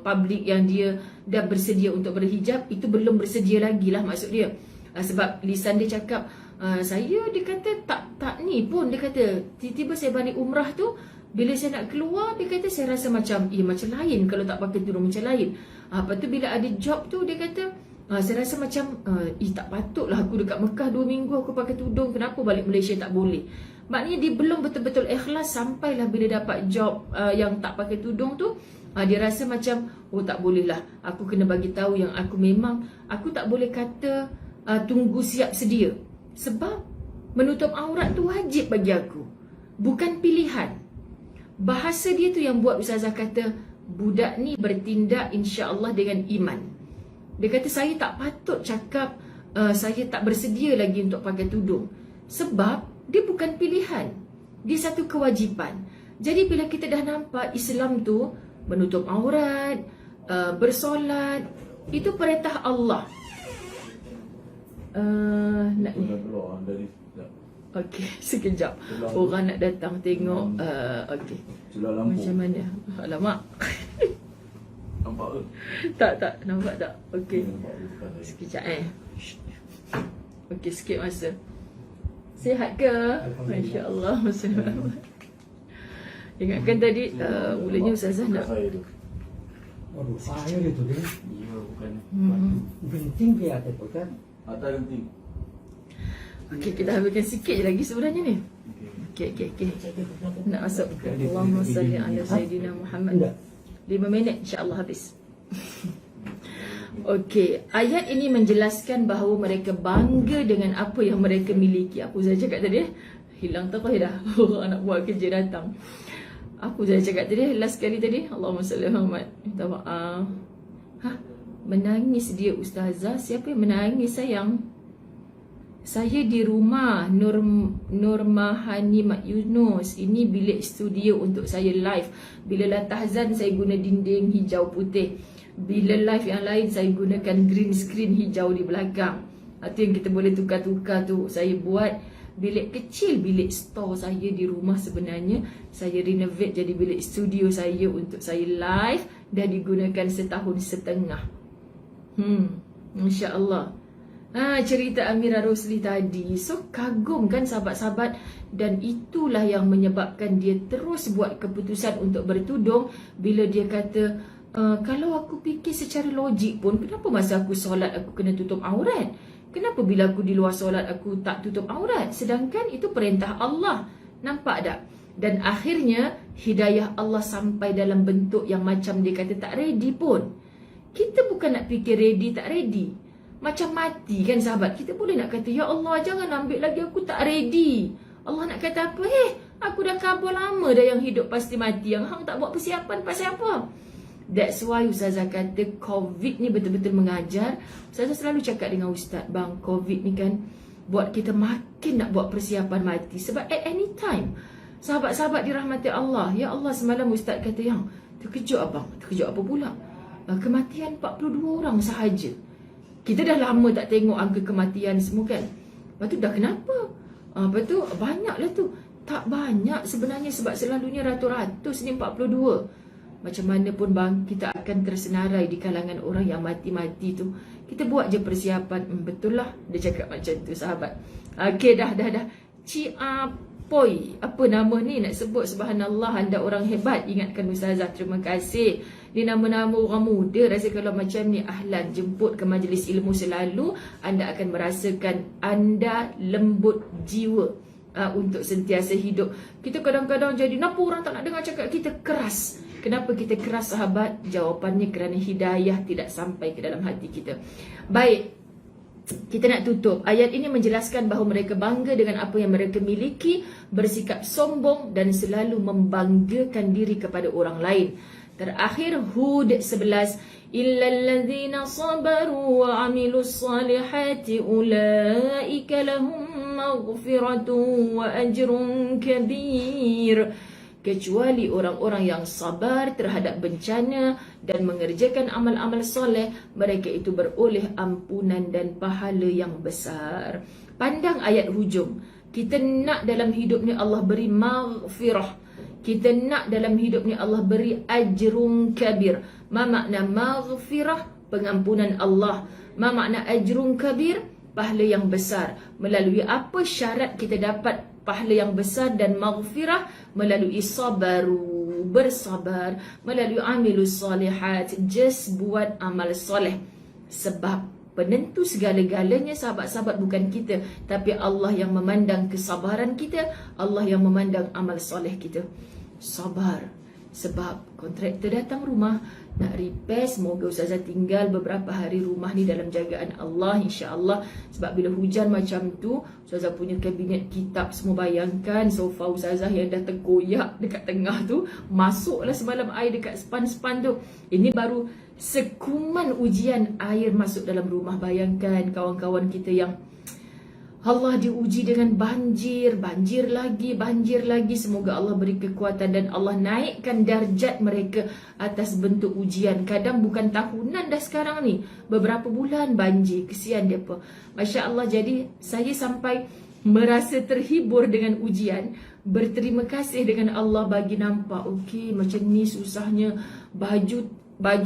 public yang dia dah bersedia untuk berhijab, itu belum bersedia lagi lah maksud dia. Sebab lisan dia cakap, dia kata tak ni pun, dia kata tiba-tiba saya balik umrah tu, bila saya nak keluar, dia kata saya rasa macam macam lain kalau tak pakai tudung, macam lain. Lepas tu bila ada job tu, dia kata saya rasa macam tak patutlah aku dekat Mekah 2 minggu aku pakai tudung, kenapa balik Malaysia tak boleh. Maknanya dia belum betul-betul ikhlas, sampailah bila dapat job yang tak pakai tudung tu, dia rasa macam tak boleh lah, aku kena bagi tahu yang aku tak boleh kata tunggu siap sedia. Sebab menutup aurat tu wajib bagi aku, bukan pilihan. Bahasa dia tu yang buat Ustazah kata budak ni bertindak insya-Allah dengan iman. Dia kata saya tak patut cakap saya tak bersedia lagi untuk pakai tudung, sebab dia bukan pilihan, dia satu kewajipan. Jadi bila kita dah nampak Islam tu menutup aurat, bersolat, itu perintah Allah. Nak ni. Okey, sekejap. Orang nak datang tengok. Okey. Macam mana? Alamak. Nampak ke? Tak, nampak tak? Okey. Sekejap Okey, sikit masa. Sihat ke? Masya-Allah. Ingatkan tadi mulanya Ustazah nak. Waduh, saya itu dia. Ya, bukan. Genting dia ada tu kan? Atas genting. Okey, kita habiskan sikit je lagi sebenarnya ni. Okey. Nak masuk ke Allahumma salli ala Sayyidina Muhammad. 5 minit insya-Allah habis. Okey, ayat ini menjelaskan bahawa mereka bangga dengan apa yang mereka miliki. Aku saja cakap tadi, hilang takwah dah. Anak buat kerja datang. Aku saja cakap tadi, last kali tadi, Allahumma salli ala Muhammad. Minta maaf. Menangis dia Ustazah. Siapa yang menangis sayang? Saya di rumah Nur Mahani Mak Yunus. Ini bilik studio untuk saya live. Bila La Tahzan saya guna dinding hijau putih. Bila live yang lain saya gunakan green screen hijau di belakang. Itu yang kita boleh tukar-tukar tu. Saya buat bilik kecil, bilik store saya di rumah sebenarnya. Saya renovate jadi bilik studio saya untuk saya live. Dah digunakan 1.5 tahun. Masya Allah. Cerita Amira Rosli tadi. So kagum kan sahabat-sahabat. Dan itulah yang menyebabkan dia terus buat keputusan untuk bertudung. Bila dia kata Kalau aku fikir secara logik pun, kenapa masa aku solat aku kena tutup aurat? Kenapa bila aku di luar solat aku tak tutup aurat? Sedangkan itu perintah Allah. Nampak tak? Dan akhirnya hidayah Allah sampai dalam bentuk yang macam dia kata tak ready pun. Kita bukan nak fikir ready tak ready. Macam mati kan sahabat. Kita boleh nak kata, ya Allah jangan ambil lagi, aku tak ready. Allah nak kata apa? Aku dah kabur lama dah yang hidup pasti mati. Yang hang tak buat persiapan pasal apa? That's why Ustazah kata COVID ni betul-betul mengajar. Ustazah selalu cakap dengan Ustaz, bang, COVID ni kan buat kita makin nak buat persiapan mati. Sebab at any time, sahabat-sahabat dirahmati Allah, ya Allah semalam Ustaz kata, yang terkejut abang. Terkejut apa pula? Kematian 42 orang sahaja. Kita dah lama tak tengok angka kematian semua kan. Lepas tu dah kenapa? Lepas tu banyaklah tu. Tak banyak sebenarnya sebab selalunya ratus-ratus ni 42. Macam mana pun bang, kita akan tersenarai di kalangan orang yang mati-mati tu. Kita buat je persiapan. Betul lah dia cakap macam tu sahabat. Okey dah. Ciapoi. Apa nama ni nak sebut, subhanallah, anda orang hebat. Ingatkan Ustazah, terima kasih. Ni nama-nama orang muda. Rasa kalau macam ni ahlan jemput ke majlis ilmu selalu, anda akan merasakan anda lembut jiwa untuk sentiasa hidup. Kita kadang-kadang jadi, kenapa orang tak nak dengar cakap kita keras? Kenapa kita keras sahabat? Jawapannya kerana hidayah tidak sampai ke dalam hati kita. Baik, kita nak tutup. Ayat ini menjelaskan bahawa mereka bangga dengan apa yang mereka miliki, bersikap sombong dan selalu membanggakan diri kepada orang lain. Terakhir Hud 11, illal ladzina sabaru wa amilus salihati ulaika lahum maghfiratun wa ajrun kabir. Kecuali orang-orang yang sabar terhadap bencana dan mengerjakan amal-amal soleh, mereka itu beroleh ampunan dan pahala yang besar. Pandang ayat hujung. Kita nak dalam hidup ni Allah beri maghfirah. Kita nak dalam hidup ni Allah beri ajrun kabir. Ma makna maghfirah? Pengampunan Allah. Ma makna ajrun kabir? Pahala yang besar. Melalui apa syarat kita dapat pahala yang besar dan maghfirah? Melalui sabaru, bersabar, melalui amilus salihat, just buat amal soleh. Sebab penentu segala-galanya sahabat-sahabat bukan kita, tapi Allah yang memandang kesabaran kita, Allah yang memandang amal soleh kita. Sabar. Sebab kontraktor datang rumah nak repair, semoga Ustazah tinggal beberapa hari rumah ni dalam jagaan Allah, insya-Allah. Sebab bila hujan macam tu, Ustazah punya kabinet kitab semua, bayangkan sofa Ustazah yang dah terkoyak dekat tengah tu, masuklah semalam air dekat span-span tu. Ini baru sekuman ujian air masuk dalam rumah. Bayangkan kawan-kawan kita yang Allah diuji dengan banjir lagi. Semoga Allah beri kekuatan dan Allah naikkan darjat mereka atas bentuk ujian. Kadang bukan tahunan dah sekarang ni, beberapa bulan banjir. Kesian dia apa. Masya Allah, jadi saya sampai merasa terhibur dengan ujian. Berterima kasih dengan Allah bagi nampak, okey macam ni susahnya. Baju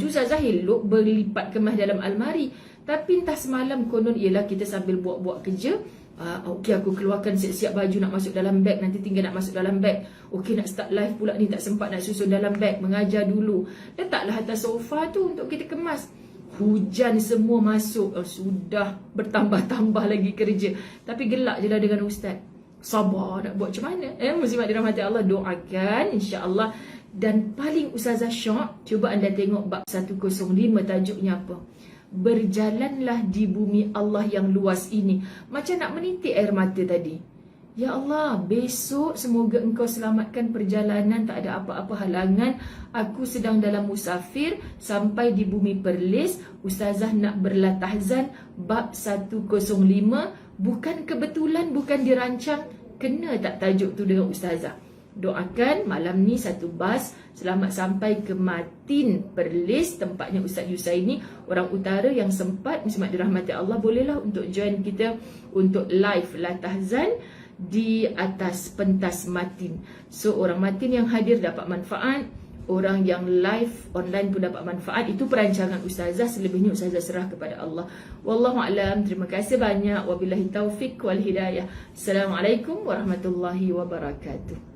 Ustazah elok berlipat kemas dalam almari. Tapi entah semalam konon ialah kita sambil buat-buat kerja. Okey, aku keluarkan siap-siap baju nak masuk dalam beg, nanti tinggal nak masuk dalam beg. Okey, nak start live pula ni, tak sempat nak susun dalam beg, mengajar dulu. Letaklah atas sofa tu untuk kita kemas. Hujan semua masuk, sudah bertambah-tambah lagi kerja. Tapi gelak je lah dengan Ustaz. Sabar, nak buat macam mana? Muslimat dirahmati Allah, doakan insya-Allah. Dan paling Ustazah syok, cuba anda tengok bab 105, tajuknya apa? Berjalanlah di bumi Allah yang luas ini. Macam nak menitik air mata tadi. Ya Allah, besok semoga Engkau selamatkan perjalanan, tak ada apa-apa halangan. Aku sedang dalam musafir sampai di bumi Perlis. Ustazah nak berlatahzan bab 105. Bukan kebetulan, bukan dirancang. Kena tak tajuk tu dengan Ustazah? Doakan malam ni satu bas selamat sampai ke Matin Perlis, tempatnya Ustaz Yusaini. Orang utara yang sempat, muslimat dirahmati Allah, bolehlah untuk join kita untuk live latahzan di atas pentas Matin. So orang Matin yang hadir dapat manfaat, orang yang live online pun dapat manfaat. Itu perancangan Ustazah, selebihnya Ustazah serah kepada Allah. Wallahu a'lam. Terima kasih banyak. Wabillahi taufik wal hidayah. Assalamualaikum warahmatullahi wabarakatuh.